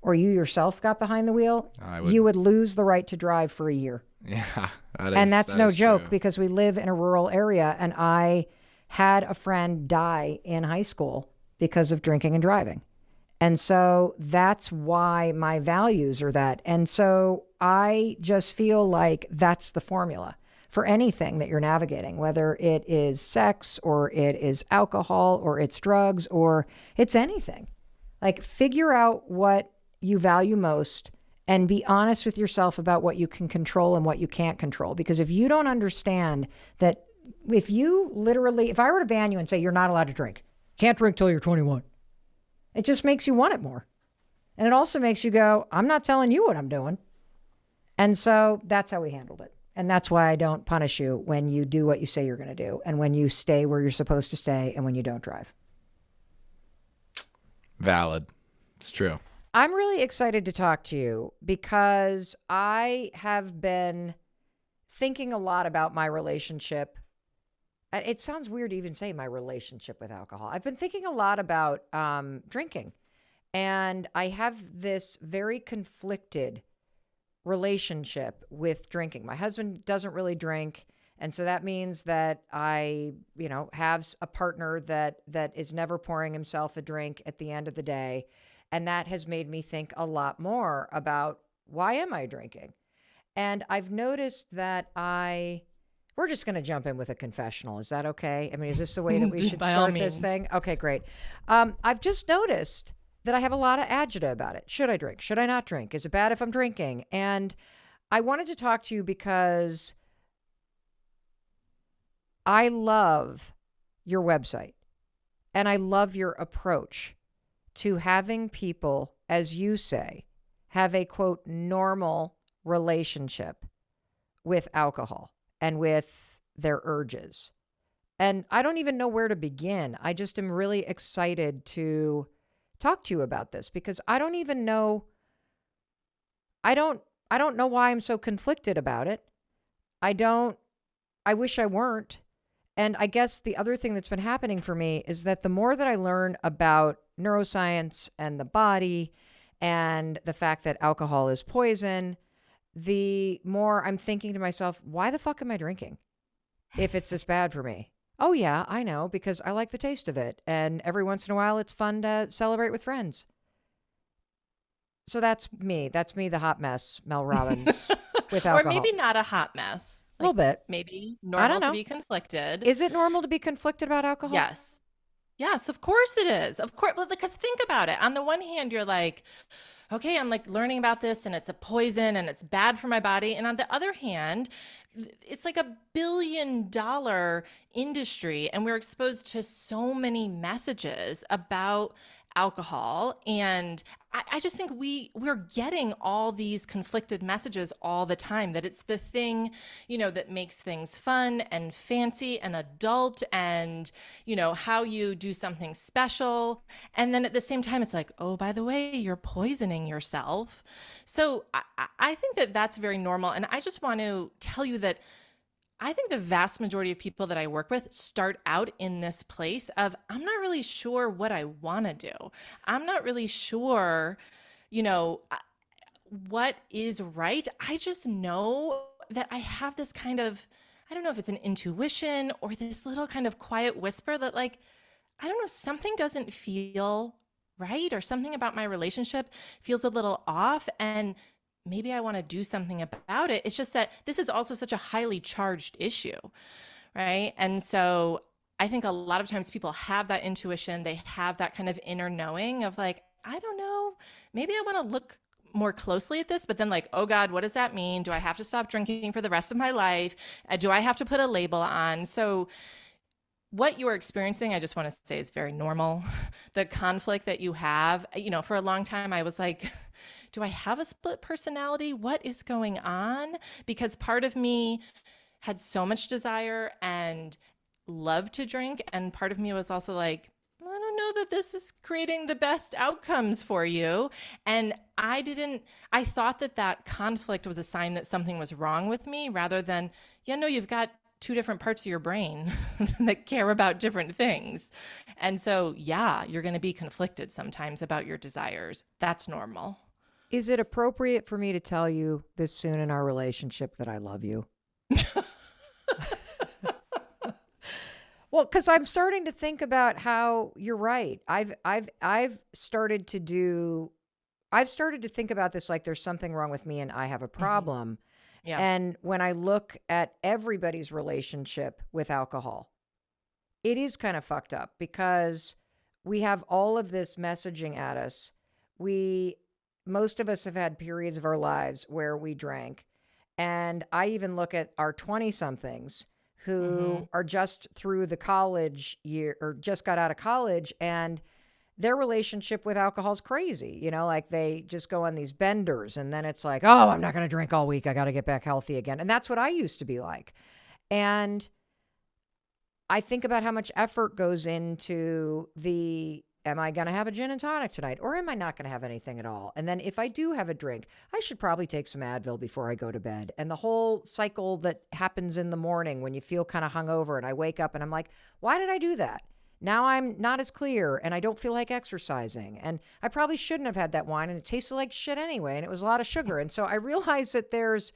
or you yourself got behind the wheel, you would lose the right to drive for a year. Yeah, And that's no joke true. because we live in a rural area, and I had a friend die in high school because of drinking and driving. And so that's why my values are that. And so I just feel like that's the formula for anything that you're navigating, whether it is sex or it is alcohol or it's drugs or it's anything. Like, figure out what you value most and be honest with yourself about what you can control and what you can't control. Because if you don't understand that, if I were to ban you and say you're not allowed to drink, can't drink till you're 21, it just makes you want it more. And it also makes you go, I'm not telling you what I'm doing. And so that's how we handled it. And that's why I don't punish you when you do what you say you're going to do, and when you stay where you're supposed to stay, and when you don't drive. Valid. It's true. I'm really excited to talk to you because I have been thinking a lot about my relationship. It sounds weird to even say my relationship with alcohol. I've been thinking a lot about drinking, and I have this very conflicted relationship with drinking. My husband doesn't really drink, and so that means that I, have a partner that is never pouring himself a drink at the end of the day, and that has made me think a lot more about, why am I drinking? And I've noticed that we're just going to jump in with a confessional. Is that okay? I mean, is this the way that we should By all start this means. thing? Okay, great. I've just noticed that I have a lot of agita about it. Should I drink? Should I not drink? Is it bad if I'm drinking? And I wanted to talk to you because I love your website and I love your approach to having people, as you say, have a, quote, normal relationship with alcohol and with their urges. And I don't even know where to begin. I just am really excited to talk to you about this because I don't even know. I don't know why I'm so conflicted about it. I wish I weren't. And I guess the other thing that's been happening for me is that the more that I learn about neuroscience and the body and the fact that alcohol is poison, the more I'm thinking to myself, why the fuck am I drinking if it's this bad for me? Oh, yeah, I know, because I like the taste of it. And every once in a while, it's fun to celebrate with friends. So that's me. That's me, the hot mess, Mel Robbins, with alcohol. Or maybe not a hot mess. A little bit. Maybe I normal don't know. to be conflicted. Is it normal to be conflicted about alcohol? Yes. Yes, of course it is. Of course, because think about it. On the one hand, you're like, okay, I'm like learning about this and it's a poison and it's bad for my body. And on the other hand, it's like $1 billion industry and we're exposed to so many messages about alcohol. And I just think we're getting all these conflicted messages all the time, that it's the thing, that makes things fun and fancy and adult and, how you do something special. And then at the same time, it's like, oh, by the way, you're poisoning yourself. So I think that that's very normal. And I just want to tell you that I think the vast majority of people that I work with start out in this place of, I'm not really sure what I want to do. I'm not really sure, what is right. I just know that I have this kind of, I don't know if it's an intuition or this little kind of quiet whisper that, like, I don't know, something doesn't feel right, or something about my relationship feels a little off. And maybe I want to do something about it. It's just that this is also such a highly charged issue, right? And so I think a lot of times people have that intuition. They have that kind of inner knowing of like, I don't know, maybe I want to look more closely at this, but then like, oh God, what does that mean? Do I have to stop drinking for the rest of my life? Do I have to put a label on? So what you are experiencing, I just want to say, is very normal. The conflict that you have, for a long time, I was like, do I have a split personality? What is going on? Because part of me had so much desire and loved to drink. And part of me was also like, I don't know that this is creating the best outcomes for you. And I thought that conflict was a sign that something was wrong with me rather than, no, you've got two different parts of your brain that care about different things. And so, you're going to be conflicted sometimes about your desires. That's normal. Is it appropriate for me to tell you this soon in our relationship that I love you? Well, because I'm starting to think about how you're right. I've started to think about this like there's something wrong with me and I have a problem. Yeah. And when I look at everybody's relationship with alcohol, it is kind of fucked up because we have all of this messaging at us. Most of us have had periods of our lives where we drank. And I even look at our 20-somethings who are just through the college year or just got out of college, and their relationship with alcohol is crazy. Like they just go on these benders and then it's like, oh, I'm not going to drink all week. I got to get back healthy again. And that's what I used to be like. And I think about how much effort goes into am I going to have a gin and tonic tonight or am I not going to have anything at all? And then if I do have a drink, I should probably take some Advil before I go to bed. And the whole cycle that happens in the morning when you feel kind of hungover and I wake up and I'm like, why did I do that? Now I'm not as clear and I don't feel like exercising. And I probably shouldn't have had that wine and it tasted like shit anyway. And it was a lot of sugar. And so I realized that there's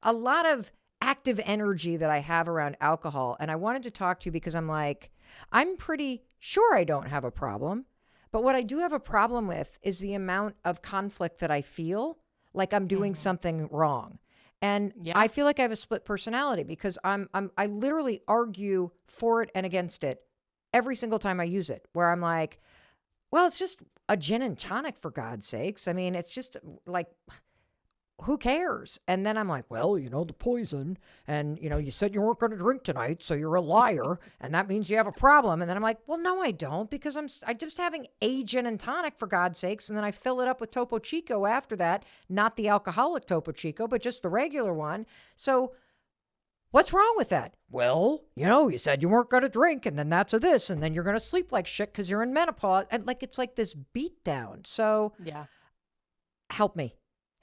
a lot of active energy that I have around alcohol. And I wanted to talk to you because I'm like, I'm pretty sure I don't have a problem. But what I do have a problem with is the amount of conflict that I feel like I'm doing something wrong. And I feel like I have a split personality because I literally argue for it and against it every single time I use it, where I'm like, well, it's just a gin and tonic for God's sakes. I mean, it's just like, who cares? And then I'm like, well, the poison. And, you said you weren't going to drink tonight, so you're a liar. And that means you have a problem. And then I'm like, well, no, I don't, because I'm just having a gin and tonic for God's sakes. And then I fill it up with Topo Chico after that, not the alcoholic Topo Chico, but just the regular one. So what's wrong with that? Well, you said you weren't going to drink and then that's a this. And then you're going to sleep like shit because you're in menopause. And it's like this beat down. So help me.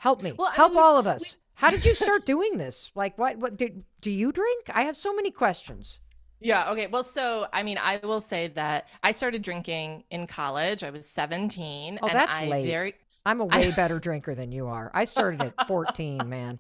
Well, Help all of us. How did you start doing this? Like, what do you drink? I have so many questions. Yeah. Okay. Well, so, I will say that I started drinking in college. I was 17. Oh, and that's late. I'm a way better drinker than you are. I started at 14, man.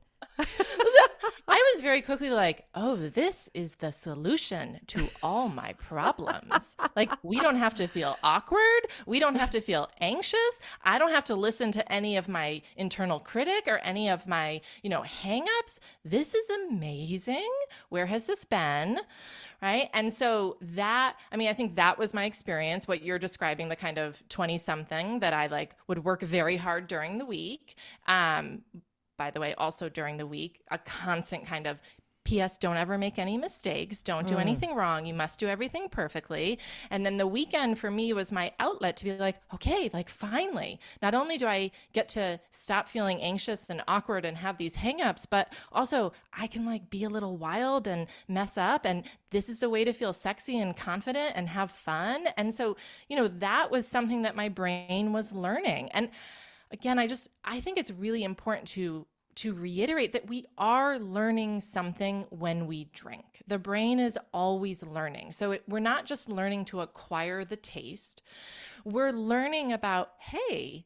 I was very quickly like, oh, this is the solution to all my problems. Like, we don't have to feel awkward. We don't have to feel anxious. I don't have to listen to any of my internal critic or any of my, hangups. This is amazing. Where has this been? Right. And so I think that was my experience, what you're describing, the kind of 20-something that I would work very hard during the week. By the way, also during the week, a constant kind of P.S. Don't ever make any mistakes. Don't do anything wrong. You must do everything perfectly. And then the weekend for me was my outlet to be like, okay, finally, not only do I get to stop feeling anxious and awkward and have these hangups, but also I can be a little wild and mess up. And this is a way to feel sexy and confident and have fun. And so, that was something that my brain was learning. And again, I think it's really important to reiterate that we are learning something when we drink. The brain is always learning. So we're not just learning to acquire the taste. We're learning about, hey,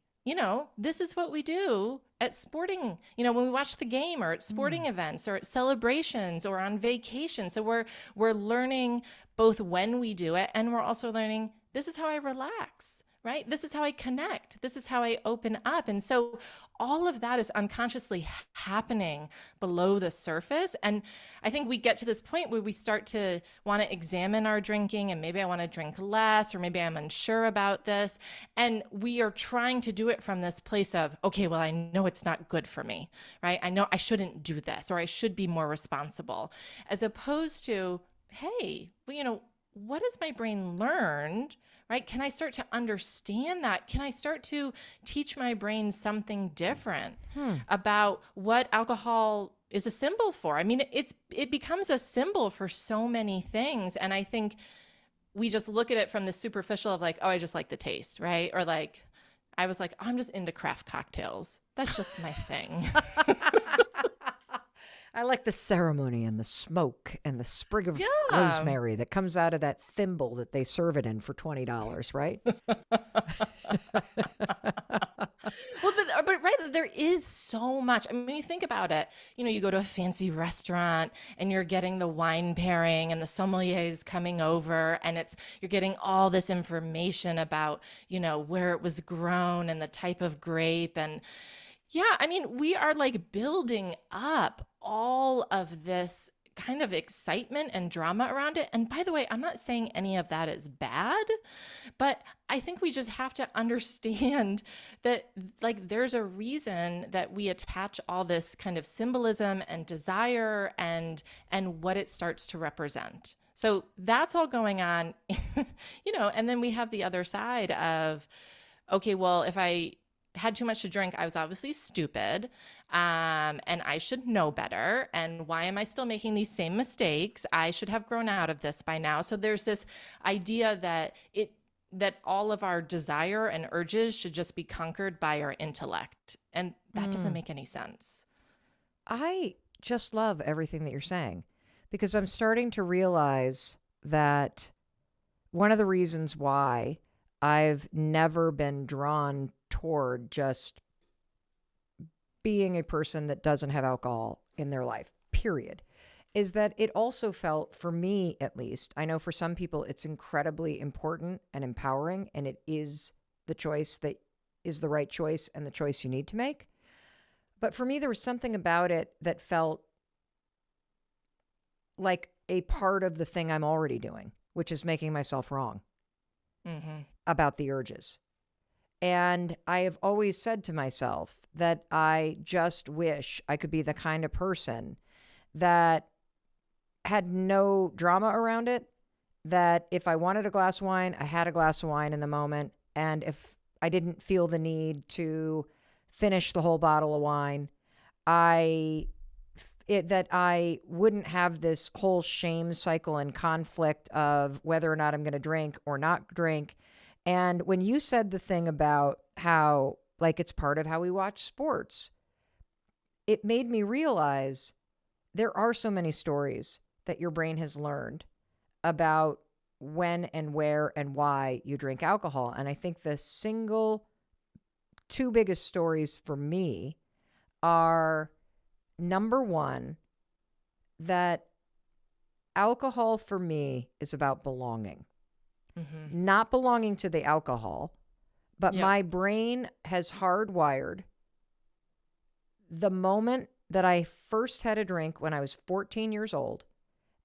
this is what we do at sporting, when we watch the game or at sporting events or at celebrations or on vacation. So we're learning both when we do it, and we're also learning, this is how I relax. Right? This is how I connect. This is how I open up. And so all of that is unconsciously happening below the surface. And I think we get to this point where we start to want to examine our drinking, and maybe I want to drink less, or maybe I'm unsure about this. And we are trying to do it from this place of, okay, well, I know it's not good for me, right? I know I shouldn't do this, or I should be more responsible, as opposed to, hey, what has my brain learned? Right? Can I start to understand that? Can I start to teach my brain something different about what alcohol is a symbol for? I mean, it becomes a symbol for so many things. And I think we just look at it from the superficial of like, oh, I just like the taste, right? Or like, I was like, I'm just into craft cocktails. That's just my thing. I like the ceremony and the smoke and the sprig of Yeah. rosemary that comes out of that thimble that they serve it in for $20, right? Well, but right, there is so much. I mean, you think about it, you go to a fancy restaurant and you're getting the wine pairing and the sommelier is coming over and you're getting all this information about, where it was grown and the type of grape. And yeah, I mean, we are like building up all of this kind of excitement and drama around it. And by the way, I'm not saying any of that is bad, but I think we just have to understand that like there's a reason that we attach all this kind of symbolism and desire and what it starts to represent. So that's all going on, and then we have the other side of, okay, well, if I had too much to drink, I was obviously stupid, and I should know better. And why am I still making these same mistakes? I should have grown out of this by now. So there's this idea that all of our desire and urges should just be conquered by our intellect, and that doesn't make any sense. I just love everything that you're saying because I'm starting to realize that one of the reasons why I've never been drawn toward just being a person that doesn't have alcohol in their life, period, is that it also felt, for me at least, I know for some people it's incredibly important and empowering, and it is the choice that is the right choice and the choice you need to make. But for me, there was something about it that felt like a part of the thing I'm already doing, which is making myself wrong about the urges. And I have always said to myself that I just wish I could be the kind of person that had no drama around it, that if I wanted a glass of wine, I had a glass of wine in the moment. And if I didn't feel the need to finish the whole bottle of wine, that I wouldn't have this whole shame cycle and conflict of whether or not I'm going to drink or not drink. And when you said the thing about how, like, it's part of how we watch sports, it made me realize there are so many stories that your brain has learned about when and where and why you drink alcohol. And I think the two biggest stories for me are, number one, that alcohol for me is about belonging. Not belonging to the alcohol, but my brain has hardwired the moment that I first had a drink when I was 14 years old,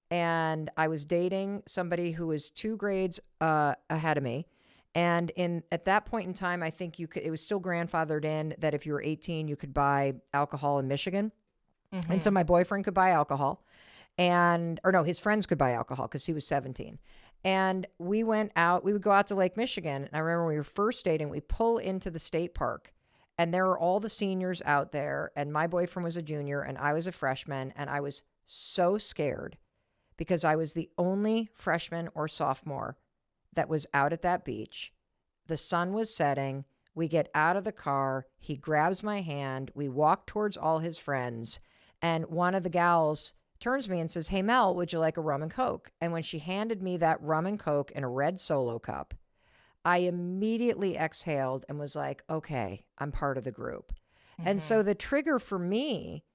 and I was dating somebody who was 2 grades ahead of me. And at that point in time, I think it was still grandfathered in that if you were 18, you could buy alcohol in Michigan. And so my boyfriend could buy alcohol, his friends could buy alcohol because he was 17. And we would go out to Lake Michigan. And I remember when we were first dating, we pull into the state park and there were all the seniors out there. And my boyfriend was a junior and I was a freshman. And I was so scared because I was the only freshman or sophomore that was out at that beach. The sun was setting. We get out of the car. He grabs my hand. We walk towards all his friends. And one of the gals turns to me and says, "Hey, Mel, would you like a rum and Coke?" And when she handed me that rum and Coke in a red Solo cup, I immediately exhaled and was like, okay, I'm part of the group. And so the trigger for me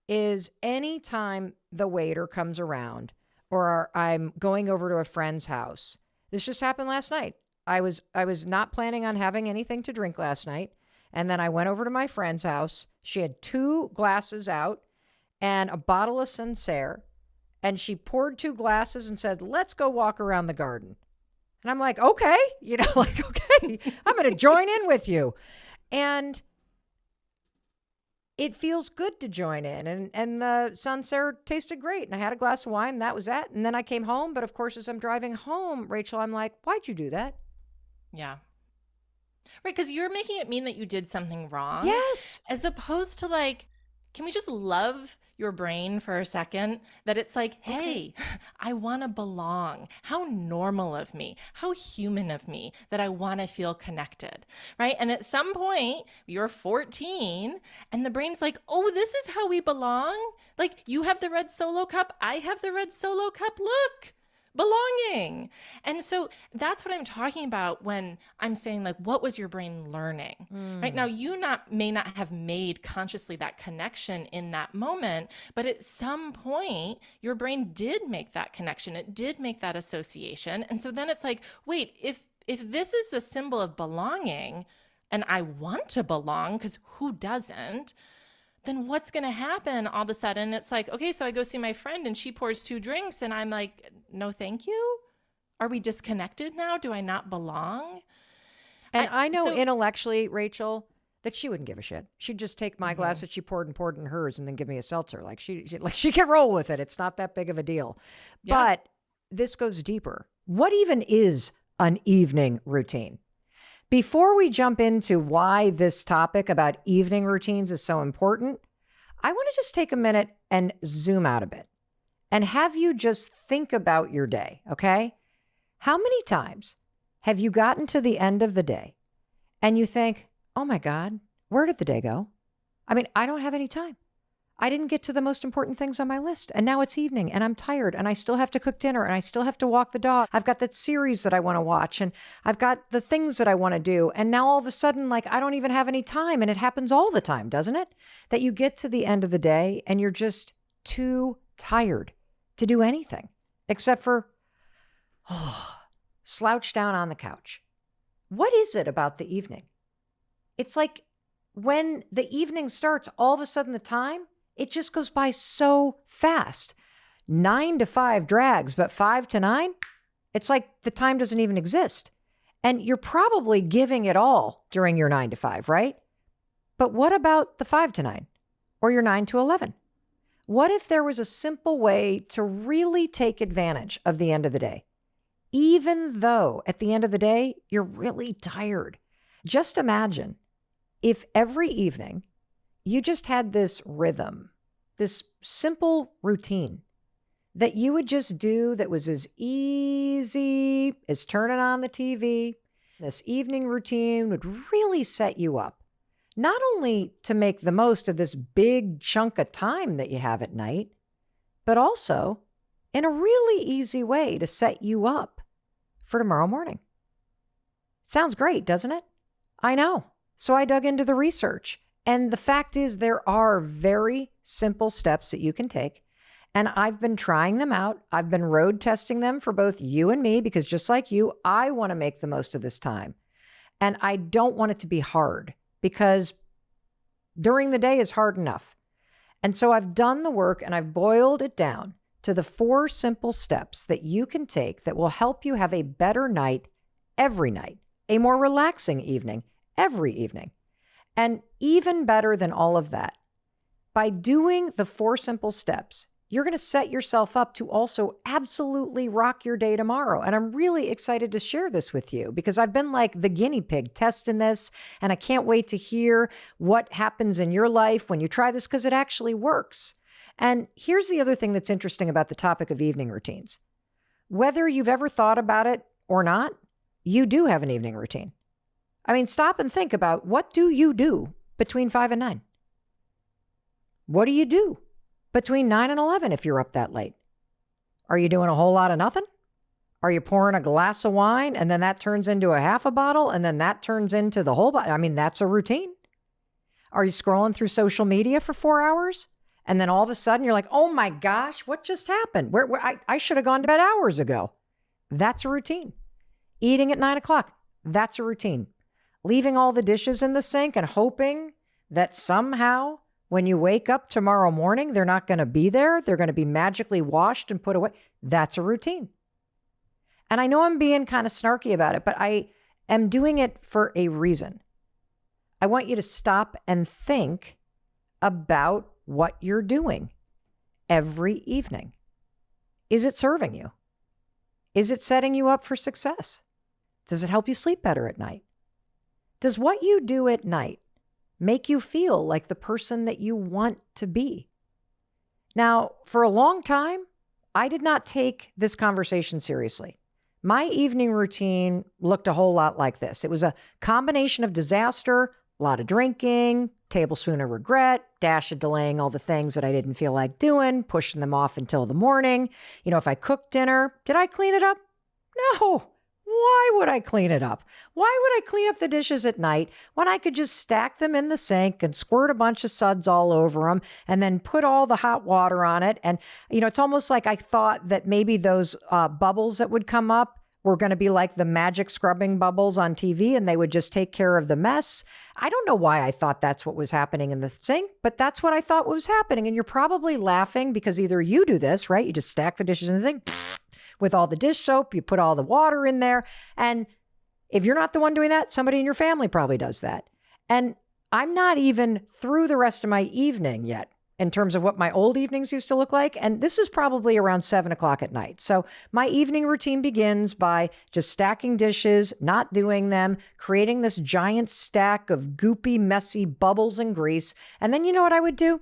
is anytime the waiter comes around or I'm going over to a friend's house. This just happened last night. I was not planning on having anything to drink last night. And then I went over to my friend's house. She had 2 glasses out and a bottle of Sancerre. And she poured 2 glasses and said, "Let's go walk around the garden." And I'm like, okay, okay, I'm going to join in with you. And it feels good to join in. And the Sancerre tasted great. And I had a glass of wine and that was that. And then I came home. But of course, as I'm driving home, Rachel, I'm like, why'd you do that? Yeah. Right, because you're making it mean that you did something wrong. Yes. As opposed to like, can we just love your brain for a second? That it's like, hey, I want to belong. How normal of me, how human of me that I want to feel connected, right? And at some point, you're 14 and the brain's like, oh, this is how we belong. Like, you have the red Solo cup, I have the red Solo cup. Look, belonging. And so that's what I'm talking about when I'm saying, like, what was your brain learning? Right now, may not have made consciously that connection in that moment, but at some point your brain did make that connection. It did make that association. And so then it's like, wait, if this is a symbol of belonging and I want to belong, because who doesn't, then what's going to happen all of a sudden? It's like, okay, so I go see my friend and she pours 2 drinks and I'm like, no, thank you. Are we disconnected now? Do I not belong? And I know intellectually, Rachel, that she wouldn't give a shit. She'd just take my glass that she poured in hers and then give me a seltzer. Like she can roll with it. It's not that big of a deal. Yeah. But this goes deeper. What even is an evening routine? Before we jump into why this topic about evening routines is so important, I want to just take a minute and zoom out a bit and have you just think about your day, okay? How many times have you gotten to the end of the day and you think, oh my God, where did the day go? I mean, I don't have any time. I didn't get to the most important things on my list. And now it's evening and I'm tired and I still have to cook dinner and I still have to walk the dog. I've got that series that I want to watch and I've got the things that I want to do. And now all of a sudden, like, I don't even have any time. And it happens all the time, doesn't it? That you get to the end of the day and you're just too tired to do anything except for slouch down on the couch. What is it about the evening? It's like when the evening starts, all of a sudden the time, it just goes by so fast. 9 to 5 drags, but 5 to 9, it's like the time doesn't even exist. And you're probably giving it all during your 9 to 5, right? But what about the 5 to 9 or your 9 to 11? What if there was a simple way to really take advantage of the end of the day? Even though at the end of the day, you're really tired. Just imagine if every evening you just had this rhythm, this simple routine that you would just do that was as easy as turning on the TV. This evening routine would really set you up, not only to make the most of this big chunk of time that you have at night, but also in a really easy way to set you up for tomorrow morning. Sounds great, doesn't it? I know. So I dug into the research. And the fact is, there are very simple steps that you can take. And I've been trying them out. I've been road testing them for both you and me, because just like you, I want to make the most of this time. And I don't want it to be hard, because during the day is hard enough. And so I've done the work and I've boiled it down to the 4 simple steps that you can take that will help you have a better night every night, a more relaxing evening every evening. And even better than all of that, by doing the 4 simple steps, you're going to set yourself up to also absolutely rock your day tomorrow. And I'm really excited to share this with you, because I've been like the guinea pig testing this, and I can't wait to hear what happens in your life when you try this, because it actually works. And here's the other thing that's interesting about the topic of evening routines. Whether you've ever thought about it or not, you do have an evening routine. I mean, stop and think about, what do you do between 5 and 9? What do you do between 9 and 11 if you're up that late? Are you doing a whole lot of nothing? Are you pouring a glass of wine and then that turns into a half a bottle and then that turns into the whole bottle? I mean, that's a routine. Are you scrolling through social media for 4 hours? And then all of a sudden you're like, oh my gosh, what just happened? I should have gone to bed hours ago. That's a routine. Eating at 9 o'clock. That's a routine. Leaving all the dishes in the sink and hoping that somehow when you wake up tomorrow morning, they're not going to be there. They're going to be magically washed and put away. That's a routine. And I know I'm being kind of snarky about it, but I am doing it for a reason. I want you to stop and think about what you're doing every evening. Is it serving you? Is it setting you up for success? Does it help you sleep better at night? Does what you do at night make you feel like the person that you want to be. Now, for a long time, I did not take this conversation seriously. My evening routine looked a whole lot like this. It was a combination of disaster, a lot of drinking, tablespoon of regret, dash of delaying all the things that I didn't feel like doing, pushing them off until the morning. If I cooked dinner, did I clean it up? No. Why would I clean it up? Why would I clean up the dishes at night when I could just stack them in the sink and squirt a bunch of suds all over them and then put all the hot water on it? And, it's almost like I thought that maybe those bubbles that would come up were going to be like the magic scrubbing bubbles on TV and they would just take care of the mess. I don't know why I thought that's what was happening in the sink, but that's what I thought was happening. And you're probably laughing because either you do this, right? You just stack the dishes in the sink with all the dish soap, you put all the water in there. And if you're not the one doing that, somebody in your family probably does that. And I'm not even through the rest of my evening yet in terms of what my old evenings used to look like. And this is probably around 7:00 at night. So my evening routine begins by just stacking dishes, not doing them, creating this giant stack of goopy, messy bubbles and grease. And then you know what I would do?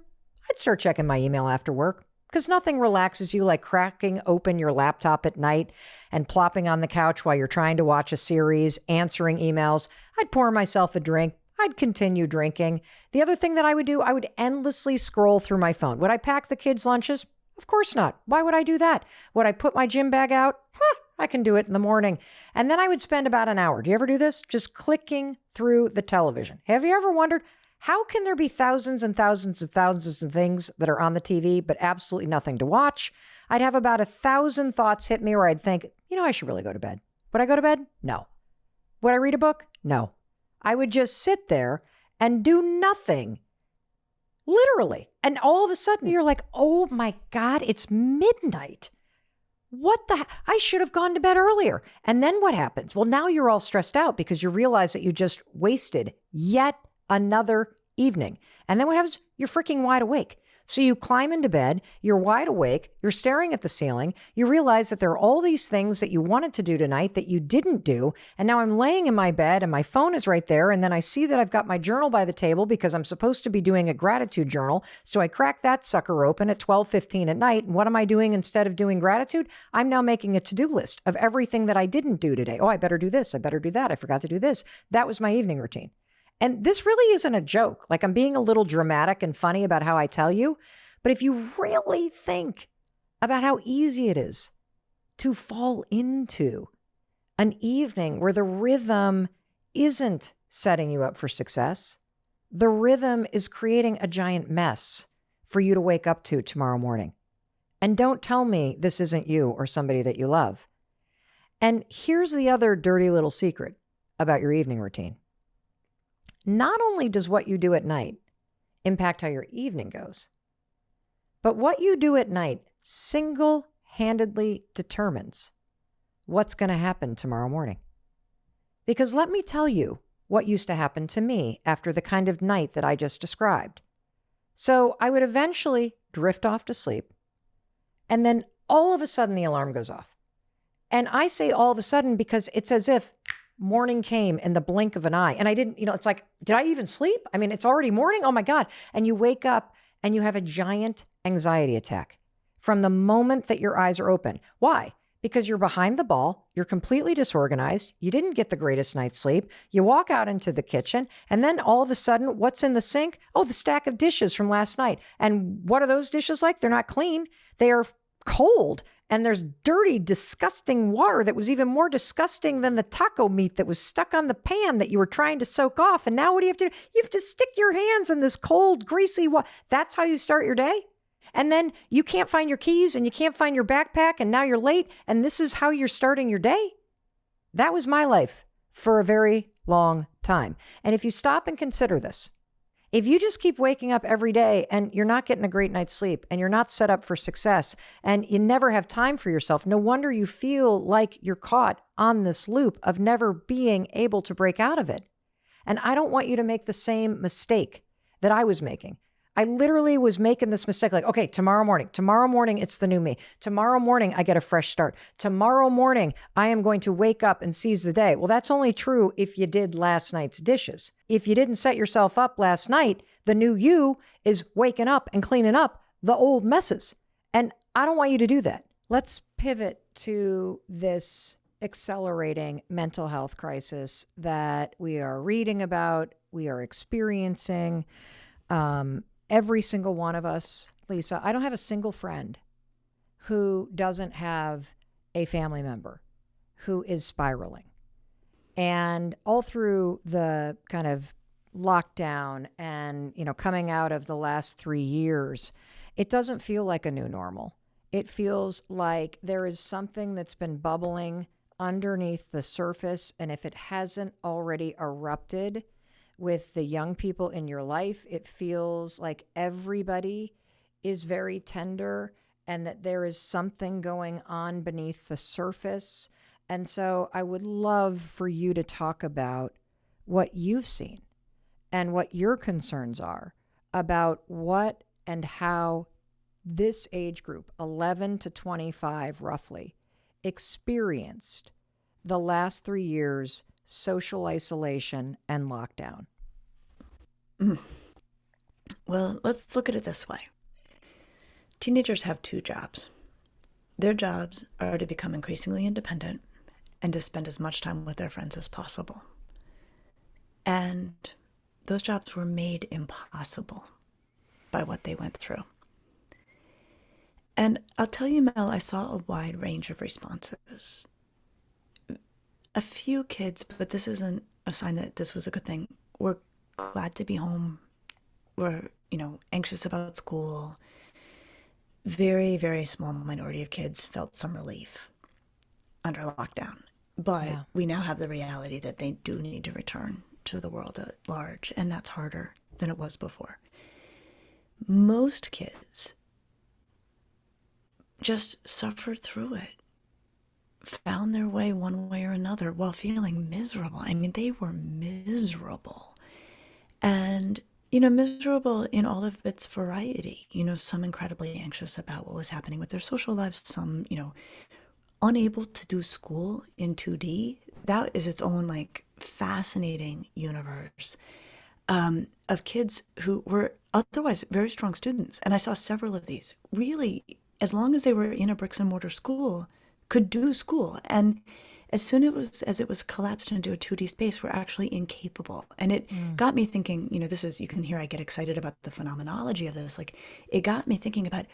I'd start checking my email after work. Because nothing relaxes you like cracking open your laptop at night and plopping on the couch while you're trying to watch a series, answering emails. I'd pour myself a drink. I'd continue drinking. The other thing that I would do, I would endlessly scroll through my phone. Would I pack the kids' lunches? Of course not. Why would I do that? Would I put my gym bag out? I can do it in the morning. And then I would spend about an hour. Do you ever do this? Just clicking through the television. Have you ever wondered, how can there be thousands and thousands and thousands of things that are on the TV, but absolutely nothing to watch? I'd have about 1,000 thoughts hit me where I'd think, I should really go to bed. Would I go to bed? No. Would I read a book? No. I would just sit there and do nothing. Literally. And all of a sudden you're like, oh my God, it's midnight. I should have gone to bed earlier. And then what happens? Well, now you're all stressed out because you realize that you just wasted yet another evening. And then what happens? You're freaking wide awake. So you climb into bed, you're wide awake, you're staring at the ceiling, you realize that there are all these things that you wanted to do tonight that you didn't do. And now I'm laying in my bed and my phone is right there. And then I see that I've got my journal by the table because I'm supposed to be doing a gratitude journal. So I crack that sucker open at 12:15 at night. And what am I doing instead of doing gratitude? I'm now making a to-do list of everything that I didn't do today. Oh, I better do this. I better do that. I forgot to do this. That was my evening routine. And this really isn't a joke. Like, I'm being a little dramatic and funny about how I tell you. But if you really think about how easy it is to fall into an evening where the rhythm isn't setting you up for success, the rhythm is creating a giant mess for you to wake up to tomorrow morning. And don't tell me this isn't you or somebody that you love. And here's the other dirty little secret about your evening routine. Not only does what you do at night impact how your evening goes, but what you do at night single-handedly determines what's going to happen tomorrow morning. Because let me tell you what used to happen to me after the kind of night that I just described. So I would eventually drift off to sleep, and then all of a sudden the alarm goes off. And I say all of a sudden because it's as if morning came in the blink of an eye. And I didn't, it's like, did I even sleep? I mean, it's already morning. Oh my God. And you wake up and you have a giant anxiety attack from the moment that your eyes are open. Why? Because you're behind the ball. You're completely disorganized. You didn't get the greatest night's sleep. You walk out into the kitchen and then all of a sudden, what's in the sink? Oh, the stack of dishes from last night. And what are those dishes like? They're not clean. They are cold. And there's dirty, disgusting water that was even more disgusting than the taco meat that was stuck on the pan that you were trying to soak off. And now what do you have to do? You have to stick your hands in this cold, greasy water. That's how you start your day? And then you can't find your keys and you can't find your backpack and now you're late. And this is how you're starting your day? That was my life for a very long time. And if you stop and consider this, if you just keep waking up every day and you're not getting a great night's sleep and you're not set up for success and you never have time for yourself, no wonder you feel like you're caught on this loop of never being able to break out of it. And I don't want you to make the same mistake that I was making. I literally was making this mistake like, okay, tomorrow morning, it's the new me. Tomorrow morning, I get a fresh start. Tomorrow morning, I am going to wake up and seize the day. Well, that's only true if you did last night's dishes. If you didn't set yourself up last night, the new you is waking up and cleaning up the old messes. And I don't want you to do that. Let's pivot to this accelerating mental health crisis that we are reading about, we are experiencing. Every single one of us, Lisa, I don't have a single friend who doesn't have a family member who is spiraling. And all through the kind of lockdown and, coming out of the last 3 years, it doesn't feel like a new normal. It feels like there is something that's been bubbling underneath the surface. And if it hasn't already erupted with the young people in your life, it feels like everybody is very tender and that there is something going on beneath the surface. And so I would love for you to talk about what you've seen and what your concerns are about what and how this age group, 11 to 25 roughly, experienced the last 3 years social isolation and lockdown. Well, let's look at it this way. Teenagers have 2 jobs. Their jobs are to become increasingly independent and to spend as much time with their friends as possible. And those jobs were made impossible by what they went through. And I'll tell you, Mel, I saw a wide range of responses. A few kids, but this isn't a sign that this was a good thing, were glad to be home, were, anxious about school. Very, very small minority of kids felt some relief under lockdown. But we now have the reality that they do need to return to the world at large, and that's harder than it was before. Most kids just suffered through it, found their way one way or another while feeling miserable. I mean, they were miserable. And, miserable in all of its variety. Some incredibly anxious about what was happening with their social lives, some, unable to do school in 2D. That is its own, fascinating universe of kids who were otherwise very strong students. And I saw several of these really, as long as they were in a bricks and mortar school, could do school. And as soon as it was collapsed into a 2D space, were actually incapable. And it got me thinking, you can hear I get excited about the phenomenology of this. It got me thinking about,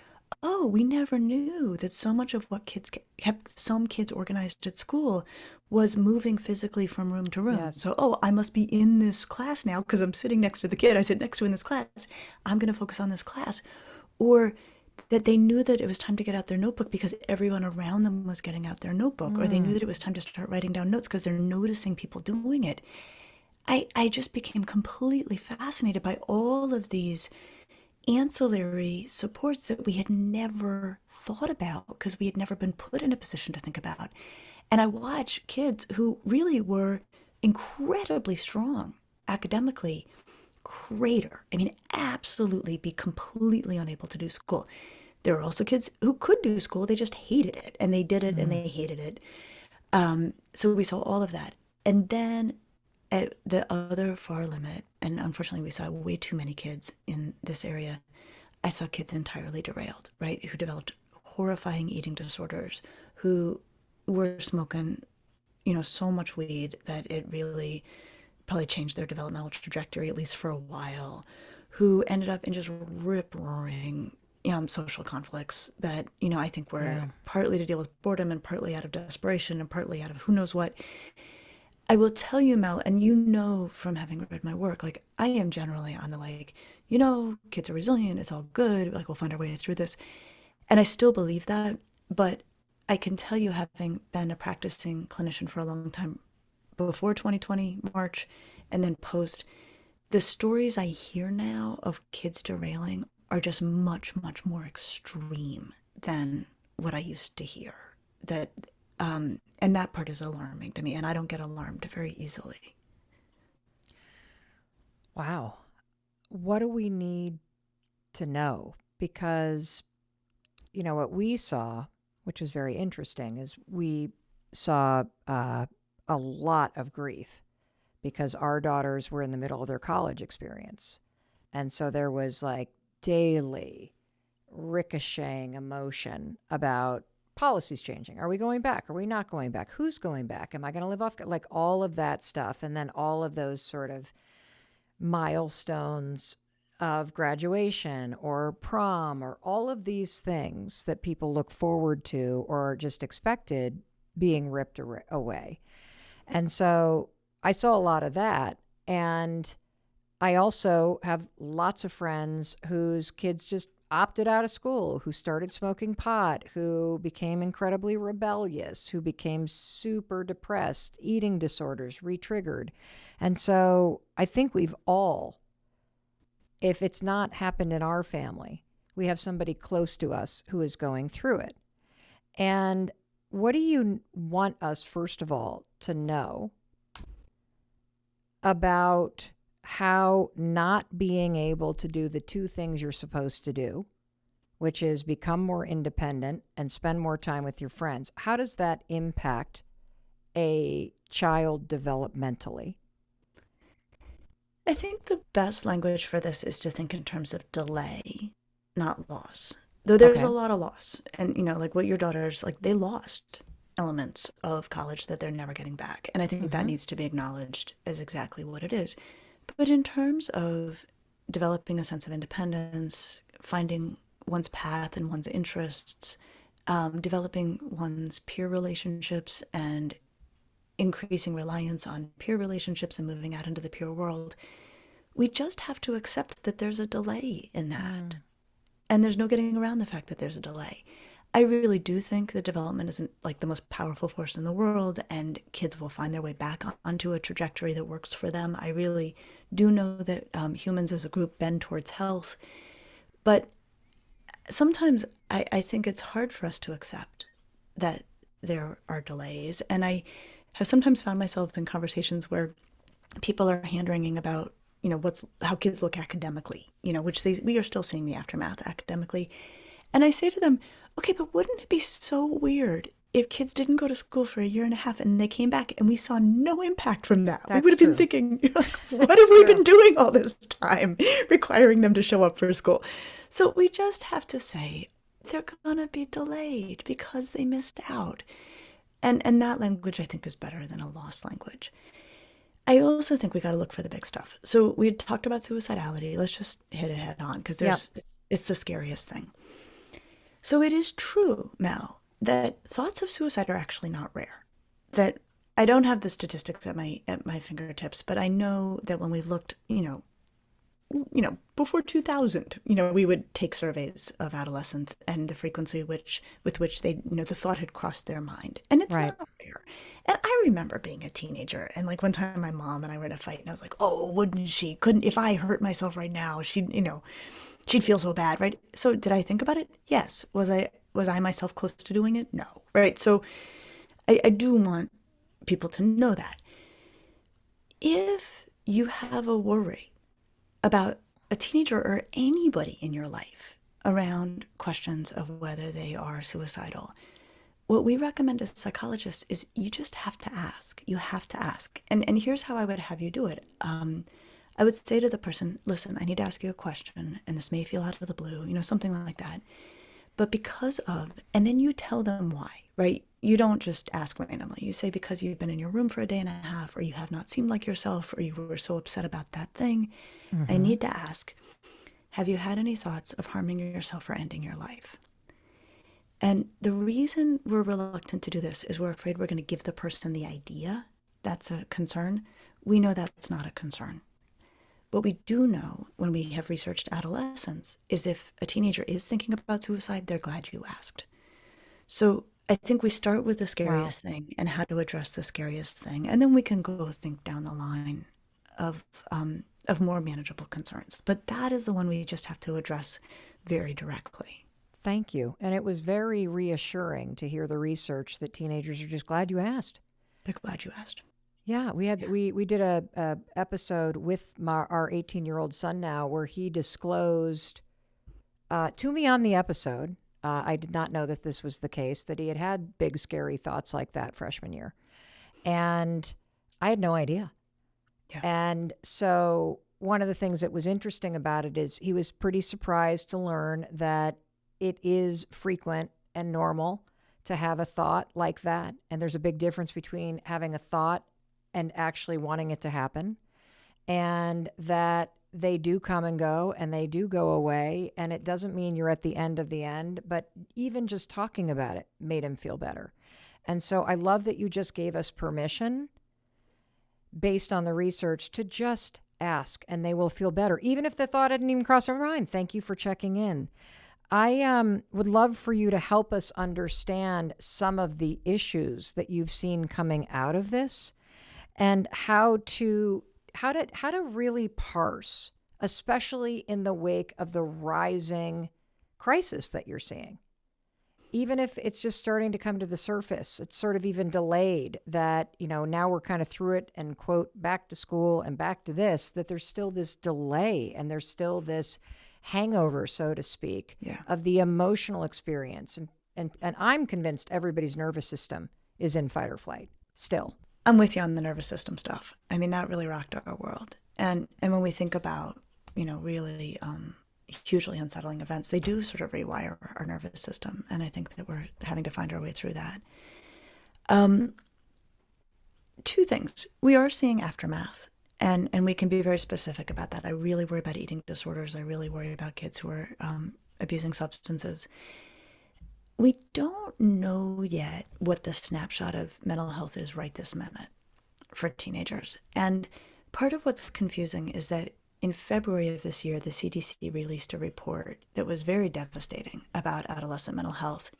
we never knew that so much of what kept some kids organized at school was moving physically from room to room. Yes. So, I must be in this class now because I'm sitting next to the kid I sit next to in this class. I'm going to focus on this class. Or that they knew that it was time to get out their notebook because everyone around them was getting out their notebook, or they knew that it was time to start writing down notes because they're noticing people doing it. I just became completely fascinated by all of these ancillary supports that we had never thought about because we had never been put in a position to think about. And I watched kids who really were incredibly strong academically crater. I mean, absolutely be completely unable to do school. There were also kids who could do school, they just hated it, and they did it and they hated it. So we saw all of that. And then at the other far limit, and unfortunately we saw way too many kids in this area, I saw kids entirely derailed, right? Who developed horrifying eating disorders, who were smoking, so much weed that it really probably changed their developmental trajectory, at least for a while, who ended up in just rip-roaring social conflicts that, I think were partly to deal with boredom and partly out of desperation and partly out of who knows what. I will tell you, Mel, and from having read my work, I am generally on the kids are resilient, it's all good, we'll find our way through this. And I still believe that, but I can tell you, having been a practicing clinician for a long time, before 2020 March and then post, the stories I hear now of kids derailing are just much, much more extreme than what I used to hear. And that part is alarming to me, and I don't get alarmed very easily. Wow. What do we need to know because, what we saw, which was very interesting, is we saw a lot of grief because our daughters were in the middle of their college experience. And so there was like daily ricocheting emotion about policies changing. Are we going back? Are we not going back? Who's going back? Am I going to live off? Like all of that stuff. And then all of those sort of milestones of graduation or prom or all of these things that people look forward to or just expected being ripped away. And so I saw a lot of that. And I also have lots of friends whose kids just opted out of school, who started smoking pot, who became incredibly rebellious, who became super depressed, eating disorders, re-triggered. And so I think we've all, if it's not happened in our family, we have somebody close to us who is going through it. And what do you want us, first of all, to know about how not being able to do the two things you're supposed to do, which is become more independent and spend more time with your friends, how does that impact a child developmentally? I think the best language for this is to think in terms of delay, not loss. Though there's a lot of loss. And, like what your daughters, like they lost elements of college that they're never getting back. And I think that needs to be acknowledged as exactly what it is. But in terms of developing a sense of independence, finding one's path and one's interests, developing one's peer relationships and increasing reliance on peer relationships and moving out into the peer world, we just have to accept that there's a delay in that. And there's no getting around the fact that there's a delay. I really do think that development isn't like the most powerful force in the world, and kids will find their way back onto a trajectory that works for them. I really do know that humans as a group bend towards health. But sometimes I think it's hard for us to accept that there are delays. And I have sometimes found myself in conversations where people are hand-wringing about, how kids look academically, which we are still seeing the aftermath academically. And I say to them, okay, but wouldn't it be so weird if kids didn't go to school for a year and a half and they came back and we saw no impact from that? We would have been thinking, what have we been doing all this time, requiring them to show up for school? So we just have to say they're going to be delayed because they missed out. And that language, I think, is better than a lost language. I also think we got to look for the big stuff. So we had talked about suicidality. Let's just hit it head on because it's the scariest thing. So it is true, Mel, that thoughts of suicide are actually not rare. That I don't have the statistics at my fingertips, but I know that when we've looked, before 2000, we would take surveys of adolescents and the frequency with which they, the thought had crossed their mind. And it's not rare. And I remember being a teenager and like one time my mom and I were in a fight and I was like, oh, if I hurt myself right now, she'd feel so bad, right? So did I think about it? Yes. Was I myself close to doing it? No, right? So I do want people to know that. If you have a worry about a teenager or anybody in your life around questions of whether they are suicidal, what we recommend as psychologists is you just have to ask. You have to ask. And here's how I would have you do it. I would say to the person, listen, I need to ask you a question, and this may feel out of the blue, something like that. But because of, and then you tell them why, right? You don't just ask randomly. You say because you've been in your room for a day and a half, or you have not seemed like yourself, or you were so upset about that thing. I need to ask, have you had any thoughts of harming yourself or ending your life? And the reason we're reluctant to do this is we're afraid we're going to give the person the idea that's a concern. We know that's not a concern. What we do know when we have researched adolescents is if a teenager is thinking about suicide, they're glad you asked. So I think we start with the scariest thing and how to address the scariest thing. And then we can go think down the line of more manageable concerns. But that is the one we just have to address very directly. Thank you. And it was very reassuring to hear the research that teenagers are just glad you asked. They're glad you asked. Yeah, we did a episode with our 18-year-old son now where he disclosed to me on the episode, I did not know that this was the case, that he had had big, scary thoughts like that freshman year. And I had no idea. Yeah. And so one of the things that was interesting about it is he was pretty surprised to learn that it is frequent and normal to have a thought like that. And there's a big difference between having a thought and actually wanting it to happen. And that they do come and go and they do go away. And it doesn't mean you're at the end of the end, but even just talking about it made him feel better. And so I love that you just gave us permission based on the research to just ask, and they will feel better, even if the thought hadn't even crossed our mind. Thank you for checking in. I would love for you to help us understand some of the issues that you've seen coming out of this, and how to really parse, especially in the wake of the rising crisis that you're seeing. Even if it's just starting to come to the surface, it's sort of even delayed that, now we're kind of through it and quote, back to school and back to this, that there's still this delay and there's still this hangover, so to speak, of the emotional experience. And I'm convinced everybody's nervous system is in fight or flight still. I'm with you on the nervous system stuff. I mean, that really rocked our world. And when we think about, really hugely unsettling events, they do sort of rewire our nervous system. And I think that we're having to find our way through that. Two things. We are seeing aftermath. And we can be very specific about that. I really worry about eating disorders. I really worry about kids who are abusing substances. We don't know yet what the snapshot of mental health is right this minute for teenagers. And part of what's confusing is that in February of this year, the CDC released a report that was very devastating about adolescent mental health.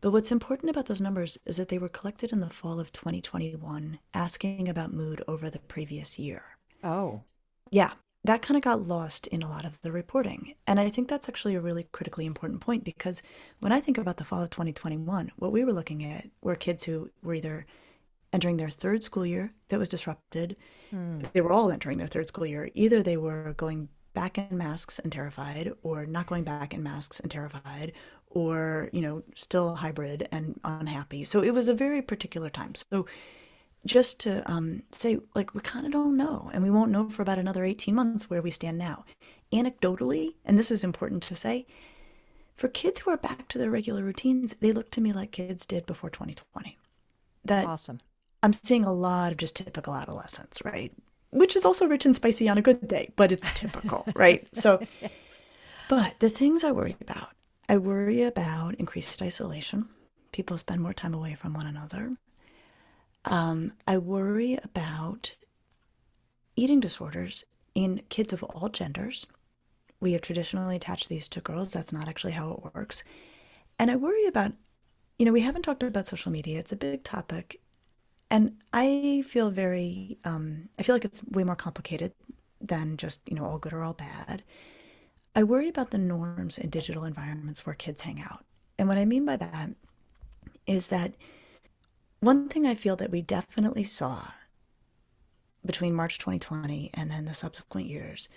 But what's important about those numbers is that they were collected in the fall of 2021, asking about mood over the previous year. Oh. Yeah, that kind of got lost in a lot of the reporting. And I think that's actually a really critically important point, because when I think about the fall of 2021, what we were looking at were kids who were either entering their third school year that was disrupted. They were all entering their third school year. Either they were going back in masks and terrified, or not going back in masks and terrified, or, still hybrid and unhappy. So it was a very particular time. So just to say, we kind of don't know, and we won't know for about another 18 months where we stand now. Anecdotally, and this is important to say, for kids who are back to their regular routines, they look to me like kids did before 2020. That Awesome. I'm seeing a lot of just typical adolescence, right? Which is also rich and spicy on a good day, but it's typical, right? So, Yes. But the things I worry about increased isolation. People spend more time away from one another. I worry about eating disorders in kids of all genders. We have traditionally attached these to girls. That's not actually how it works. And I worry about, we haven't talked about social media. It's a big topic. And I feel I feel like it's way more complicated than just, all good or all bad. I worry about the norms in digital environments where kids hang out. And what I mean by that is that one thing I feel that we definitely saw between March 2020 and then the subsequent years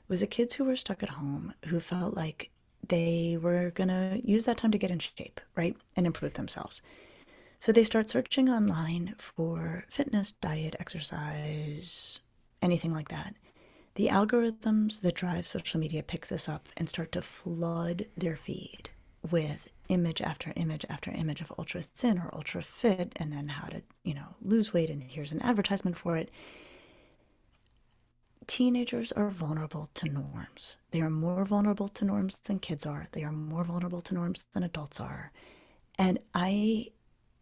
was the kids who were stuck at home, who felt like they were going to use that time to get in shape, right? And improve themselves. So they start searching online for fitness, diet, exercise, anything like that. The algorithms that drive social media pick this up and start to flood their feed with image after image after image of ultra thin or ultra fit, and then how to, lose weight, and here's an advertisement for it. Teenagers are vulnerable to norms. They are more vulnerable to norms than kids are. They are more vulnerable to norms than adults are. And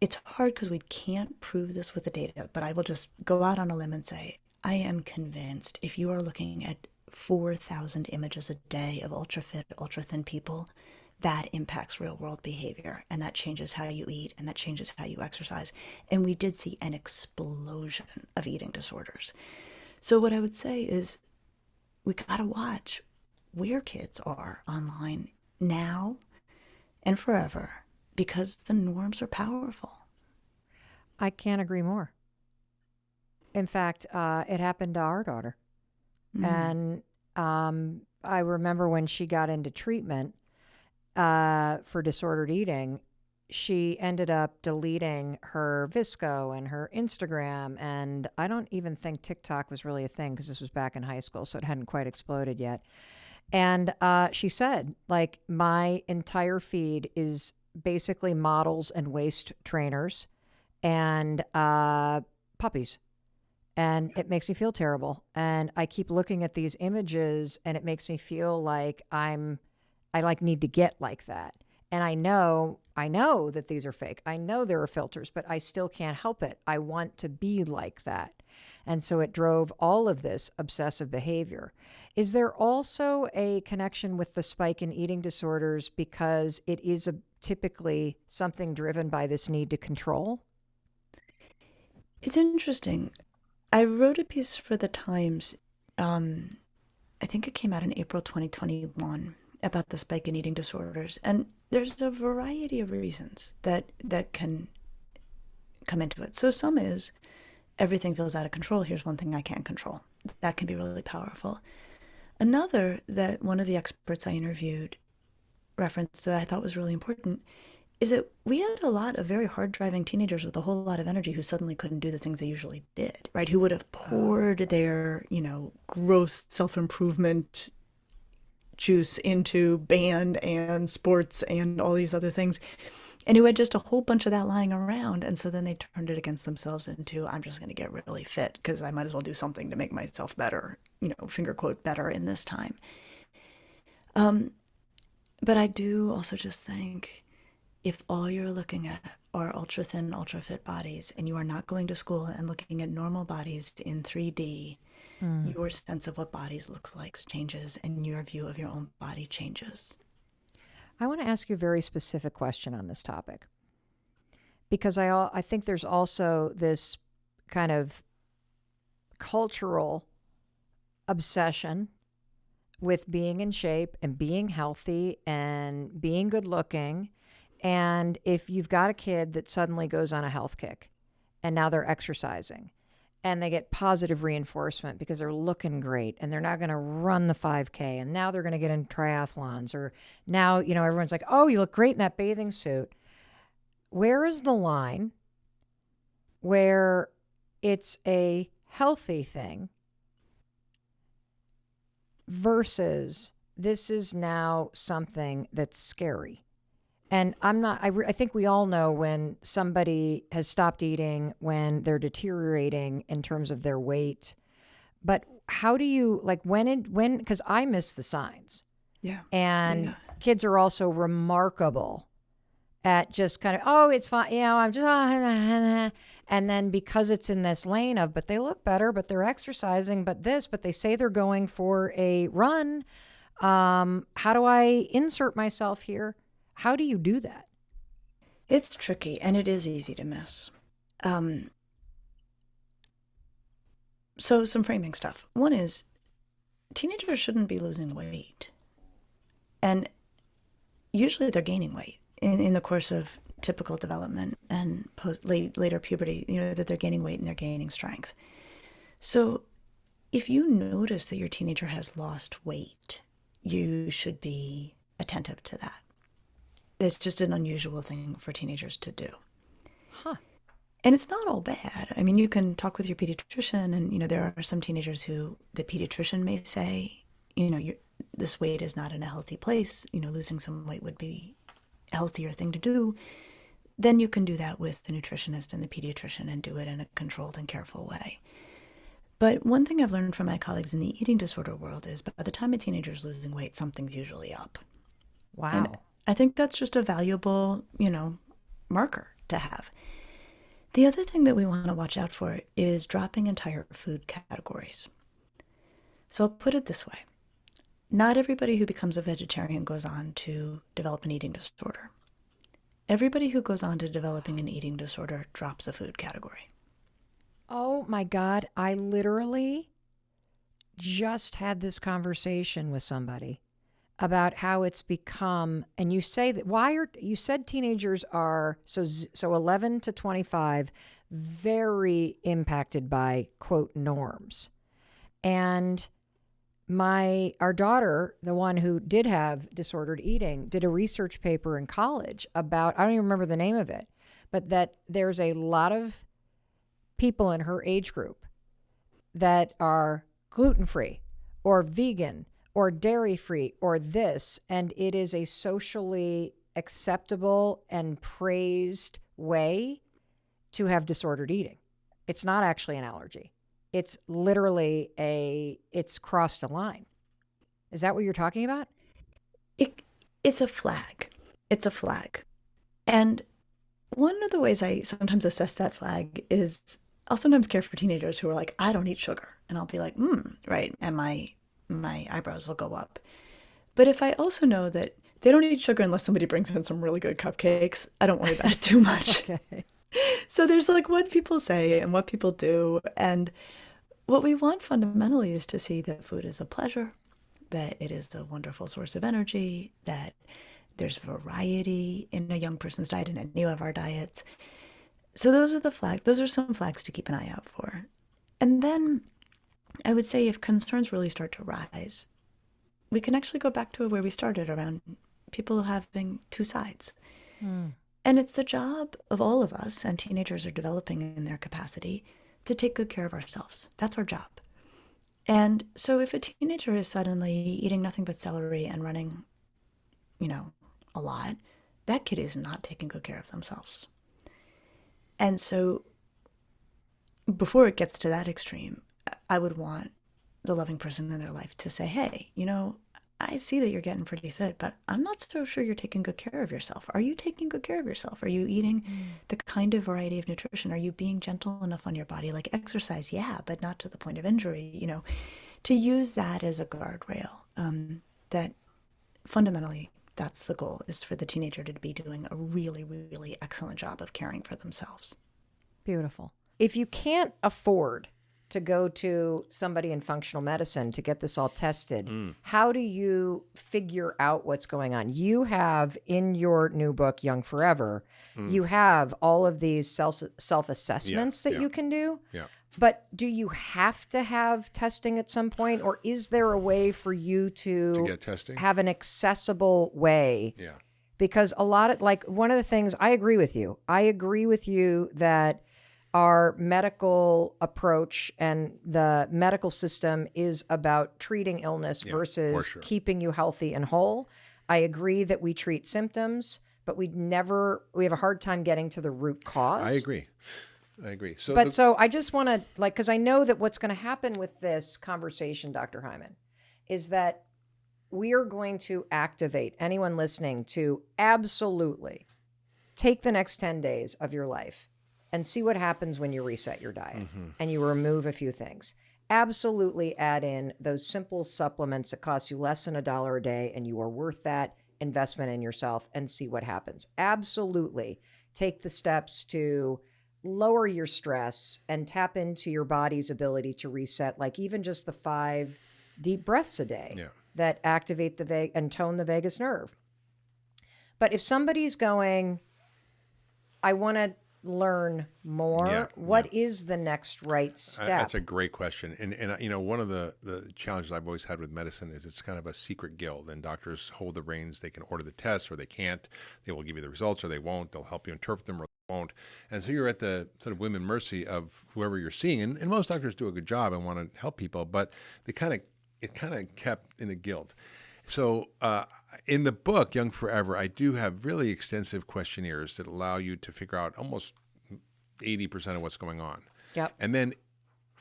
it's hard because we can't prove this with the data, but I will just go out on a limb and say, I am convinced if you are looking at 4,000 images a day of ultra fit, ultra thin people, that impacts real world behavior, and that changes how you eat, and that changes how you exercise. And we did see an explosion of eating disorders. So what I would say is we gotta watch where kids are online now and forever, because the norms are powerful. I can't agree more. In fact, it happened to our daughter. And I remember when she got into treatment, for disordered eating, she ended up deleting her Visco and her Instagram. And I don't even think TikTok was really a thing because this was back in high school, so it hadn't quite exploded yet. And she said, like, my entire feed is basically models and waist trainers and puppies. And it makes me feel terrible. And I keep looking at these images and it makes me feel like I like need to get like that. And I know that these are fake. I know there are filters, but I still can't help it. I want to be like that. And so it drove all of this obsessive behavior. Is there also a connection with the spike in eating disorders because it is typically something driven by this need to control? It's interesting. I wrote a piece for the Times, I think it came out in April 2021, about the spike in eating disorders. And there's a variety of reasons that can come into it. So some is everything feels out of control. Here's one thing I can't control. That can be really powerful. Another that one of the experts I interviewed referenced that I thought was really important is that we had a lot of very hard driving teenagers with a whole lot of energy who suddenly couldn't do the things they usually did, right? Who would have poured their, growth, self-improvement juice into band and sports and all these other things, and who had just a whole bunch of that lying around. And so then they turned it against themselves into, I'm just going to get really fit because I might as well do something to make myself better, finger quote, better in this time. But I do also just think, if all you're looking at are ultra thin, ultra fit bodies, and you are not going to school and looking at normal bodies in 3D, your sense of what bodies looks like changes and your view of your own body changes. I want to ask you a very specific question on this topic because I think there's also this kind of cultural obsession with being in shape and being healthy and being good looking. And if you've got a kid that suddenly goes on a health kick and now they're exercising and they get positive reinforcement because they're looking great and they're not going to run the 5K and now they're going to get in triathlons, or now, everyone's like, oh, you look great in that bathing suit. Where is the line where it's a healthy thing versus this is now something that's scary? And I think we all know when somebody has stopped eating, when they're deteriorating in terms of their weight. But how do you, because I miss the signs. Yeah. And kids are also remarkable at just kind of, oh, it's fine. I'm just, and then because it's in this lane of, but they look better, but they're exercising, but they say they're going for a run. How do I insert myself here? How do you do that? It's tricky, and it is easy to miss. So some framing stuff. One is, teenagers shouldn't be losing weight. And usually they're gaining weight in the course of typical development and later puberty, that they're gaining weight and they're gaining strength. So if you notice that your teenager has lost weight, you should be attentive to that. It's just an unusual thing for teenagers to do. Huh. And it's not all bad. I mean, you can talk with your pediatrician, and, there are some teenagers who the pediatrician may say, this weight is not in a healthy place. Losing some weight would be a healthier thing to do. Then you can do that with the nutritionist and the pediatrician and do it in a controlled and careful way. But one thing I've learned from my colleagues in the eating disorder world is by the time a teenager is losing weight, something's usually up. Wow. And I think that's just a valuable, marker to have. The other thing that we want to watch out for is dropping entire food categories. So I'll put it this way. Not everybody who becomes a vegetarian goes on to develop an eating disorder. Everybody who goes on to developing an eating disorder drops a food category. Oh my God. I literally just had this conversation with somebody about how it's become, and you say that you said teenagers are so 11 to 25 very impacted by quote norms. And our daughter, the one who did have disordered eating, did a research paper in college about, I don't even remember the name of it, but that there's a lot of people in her age group that are gluten-free or vegan or dairy-free or this, and it is a socially acceptable and praised way to have disordered eating. It's not actually an allergy. It's literally it's crossed a line. Is that what you're talking about? It's a flag. It's a flag. And one of the ways I sometimes assess that flag is I'll sometimes care for teenagers who are like, I don't eat sugar. And I'll be like, right. And my eyebrows will go up. But if I also know that they don't eat sugar unless somebody brings in some really good cupcakes, I don't worry about it too much. Okay. So there's like what people say and what people do. And what we want fundamentally is to see that food is a pleasure, that it is a wonderful source of energy, that there's variety in a young person's diet and any of our diets. So those are some flags to keep an eye out for. And then I would say if concerns really start to rise, we can actually go back to where we started around people having two sides. And it's the job of all of us, and teenagers are developing in their capacity, to take good care of ourselves. That's our job. And so if a teenager is suddenly eating nothing but celery and running, a lot, that kid is not taking good care of themselves. And so before it gets to that extreme, I would want the loving person in their life to say, hey, I see that you're getting pretty fit, but I'm not so sure you're taking good care of yourself. Are you taking good care of yourself? Are you eating the kind of variety of nutrition? Are you being gentle enough on your body? Like exercise, yeah, but not to the point of injury, to use that as a guardrail. That fundamentally, that's the goal, is for the teenager to be doing a really, really excellent job of caring for themselves. Beautiful. If you can't afford to go to somebody in functional medicine to get this all tested, how do you figure out what's going on? You have in your new book, Young Forever, you have all of these self-assessments that you can do. Yeah. But do you have to have testing at some point, or is there a way for you to get testing? have an accessible way? Yeah. Because one of the things, I agree with you. I agree with you that our medical approach and the medical system is about treating illness versus keeping you healthy and whole. I agree that we treat symptoms, but we have a hard time getting to the root cause. I agree. So I just want to, because I know that what's going to happen with this conversation, Dr. Hyman, is that we are going to activate anyone listening to absolutely take the next 10 days of your life and see what happens when you reset your diet and you remove a few things. Absolutely add in those simple supplements that cost you less than $1 a day, and you are worth that investment in yourself, and see what happens. Absolutely take the steps to lower your stress and tap into your body's ability to reset, like even just the 5 deep breaths a day that activate and tone the vagus nerve. But if somebody's going, I want to learn more, what is the next right step? That's a great question. And one of the challenges I've always had with medicine is it's kind of a secret guild, and doctors hold the reins. They can order the tests or they can't. They will give you the results or they won't. They'll help you interpret them or they won't. And so you're at the sort of whim and mercy of whoever you're seeing. And most doctors do a good job and want to help people, but it kind of kept in a guild. So in the book, Young Forever, I do have really extensive questionnaires that allow you to figure out almost 80% of what's going on. Yep. And then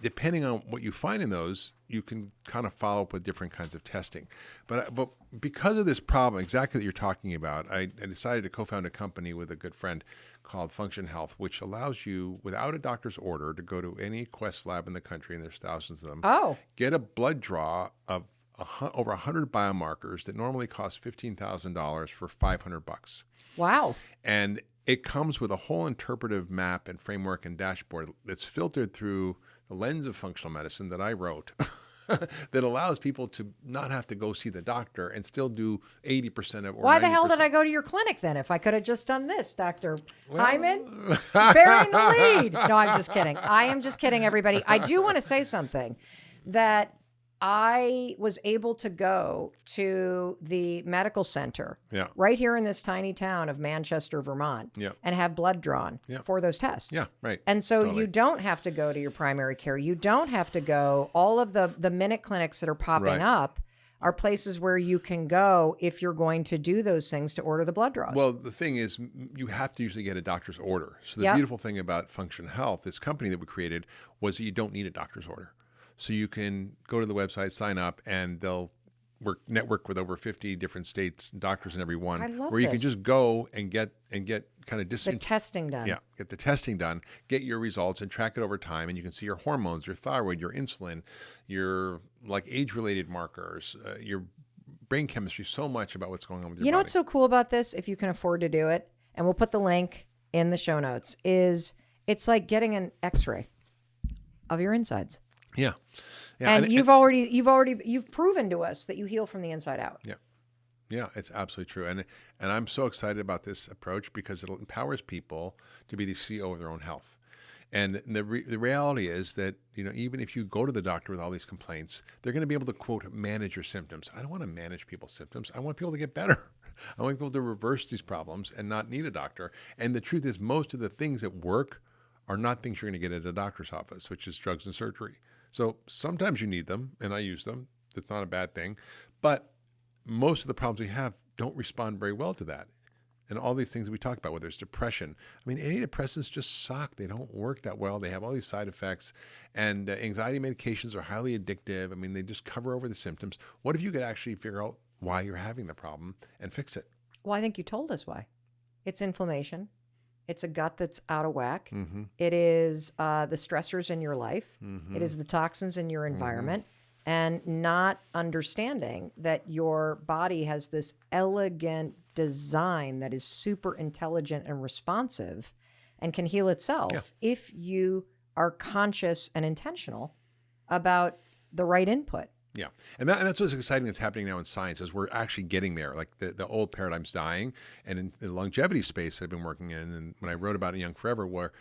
depending on what you find in those, you can kind of follow up with different kinds of testing. But because of this problem, exactly that you're talking about, I decided to co-found a company with a good friend called Function Health, which allows you, without a doctor's order, to go to any Quest lab in the country, and there's thousands of them, get a blood draw of over 100 biomarkers that normally cost $15,000 for $500. Wow. And it comes with a whole interpretive map and framework and dashboard that's filtered through the lens of functional medicine that I wrote that allows people to not have to go see the doctor and still do 80% of. Or why the hell did I go to your clinic then if I could have just done this, Dr. Hyman? Burying the lead. No, I'm just kidding. I am just kidding, everybody. I do want to say something that I was able to go to the medical center Yeah. right here in this tiny town of Manchester, Vermont, Yeah. and have blood drawn Yeah. for those tests. Yeah, right. And so Totally. you don't have to go to your primary care. You don't have to go. All of the minute clinics that are popping Right. up are places where you can go if you're going to do those things to order the blood draws. Well, the thing is, you have to usually get a doctor's order. So the Yep. beautiful thing about Function Health, this company that we created, was that you don't need a doctor's order. So you can go to the website, sign up, and they'll network with over 50 different states, doctors in every one, I love where you can this. just go and get kind of the testing done. Yeah, get the testing done, get your results, and track it over time. And you can see your hormones, your thyroid, your insulin, your like age-related markers, your brain chemistry, so much about what's going on with your You know body. what's so cool about this, if you can afford to do it, and we'll put the link in the show notes, is it's like getting an x-ray of your insides. Yeah. Yeah. And you've proven to us that you heal from the inside out. Yeah. Yeah, it's absolutely true. And I'm so excited about this approach because it empowers people to be the CEO of their own health. And the reality is that, even if you go to the doctor with all these complaints, they're going to be able to, quote, manage your symptoms. I don't want to manage people's symptoms. I want people to get better. I want people to reverse these problems and not need a doctor. And the truth is, most of the things that work are not things you're going to get at a doctor's office, which is drugs and surgery. So sometimes you need them, and I use them. That's not a bad thing. But most of the problems we have don't respond very well to that. And all these things that we talk about, whether it's depression. I mean, antidepressants just suck. They don't work that well. They have all these side effects. And anxiety medications are highly addictive. I mean, they just cover over the symptoms. What if you could actually figure out why you're having the problem and fix it? Well, I think you told us why. It's inflammation. It's a gut that's out of whack. Mm-hmm. It is the stressors in your life. Mm-hmm. It is the toxins in your environment. And not understanding that your body has this elegant design that is super intelligent and responsive and can heal itself if you are conscious and intentional about the right input. Yeah. And that's what's exciting that's happening now in science is we're actually getting there. Like the old paradigm's dying. And in the longevity space that I've been working in, and when I wrote about it in Young Forever, where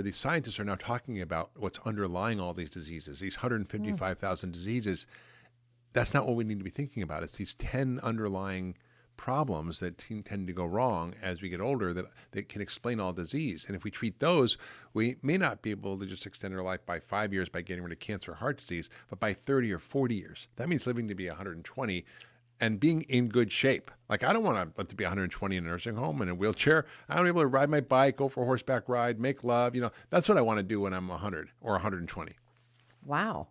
these scientists are now talking about what's underlying all these diseases, these 155,000 diseases, that's not what we need to be thinking about. It's these 10 underlying problems that tend to go wrong as we get older that can explain all disease. And if we treat those, we may not be able to just extend our life by 5 years by getting rid of cancer or heart disease, but by 30 or 40 years. That means living to be 120 and being in good shape. Like, I don't want to live to be 120 in a nursing home in a wheelchair. I want to be able to ride my bike, go for a horseback ride, make love. That's what I want to do when I'm 100 or 120. Wow.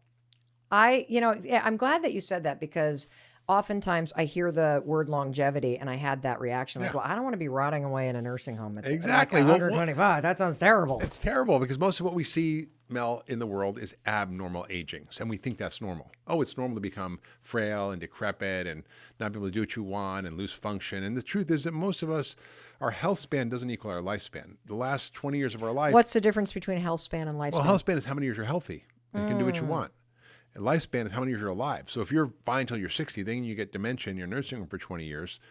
I'm glad that you said that because oftentimes I hear the word longevity and I had that reaction like, Yeah. well, I don't want to be rotting away in a nursing home at Exactly. like Well, 125. That sounds terrible. It's terrible because most of what we see, Mel, in the world is abnormal aging. And we think that's normal. Oh, it's normal to become frail and decrepit and not be able to do what you want and lose function. And the truth is that most of us, our health span doesn't equal our lifespan. The last 20 years of our life. What's the difference between health span and lifespan? Well, health span is how many years you're healthy and you can do what you want. And lifespan is how many years you're alive. So if you're fine until you're 60, then you get dementia and you're nursing home for 20 years.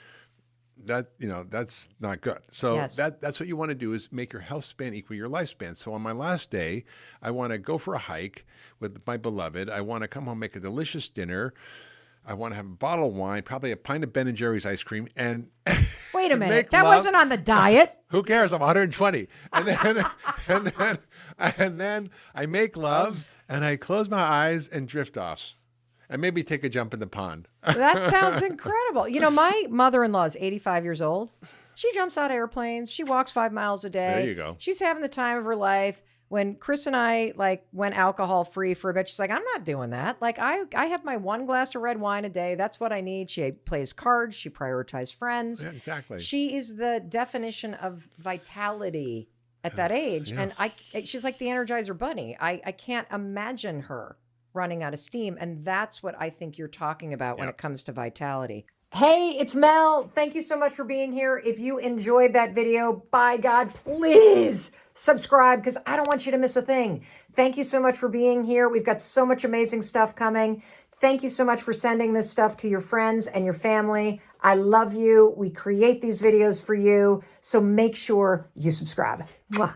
That's not good. So Yes. that's what you want to do is make your health span equal your lifespan. So on my last day, I want to go for a hike with my beloved. I want to come home, make a delicious dinner. I want to have a bottle of wine, probably a pint of Ben and Jerry's ice cream, and Wait a minute. make That love. wasn't on the diet. Who cares? I'm 120. And then I make love and I close my eyes and drift off. And maybe take a jump in the pond. That sounds incredible. My mother-in-law is 85 years old. She jumps out of airplanes. She walks 5 miles a day. There you go. She's having the time of her life. When Chris and I went alcohol free for a bit, she's like, I'm not doing that. Like I have my 1 glass of red wine a day. That's what I need. She plays cards. She prioritizes friends. Yeah, exactly. She is the definition of vitality at that age. Yeah. And she's like the Energizer Bunny. I can't imagine her running out of steam. And that's what I think you're talking about when it comes to vitality. Hey, it's Mel. Thank you so much for being here. If you enjoyed that video, by God, please subscribe because I don't want you to miss a thing. Thank you so much for being here. We've got so much amazing stuff coming. Thank you so much for sending this stuff to your friends and your family. I love you. We create these videos for you. So make sure you subscribe. Mwah.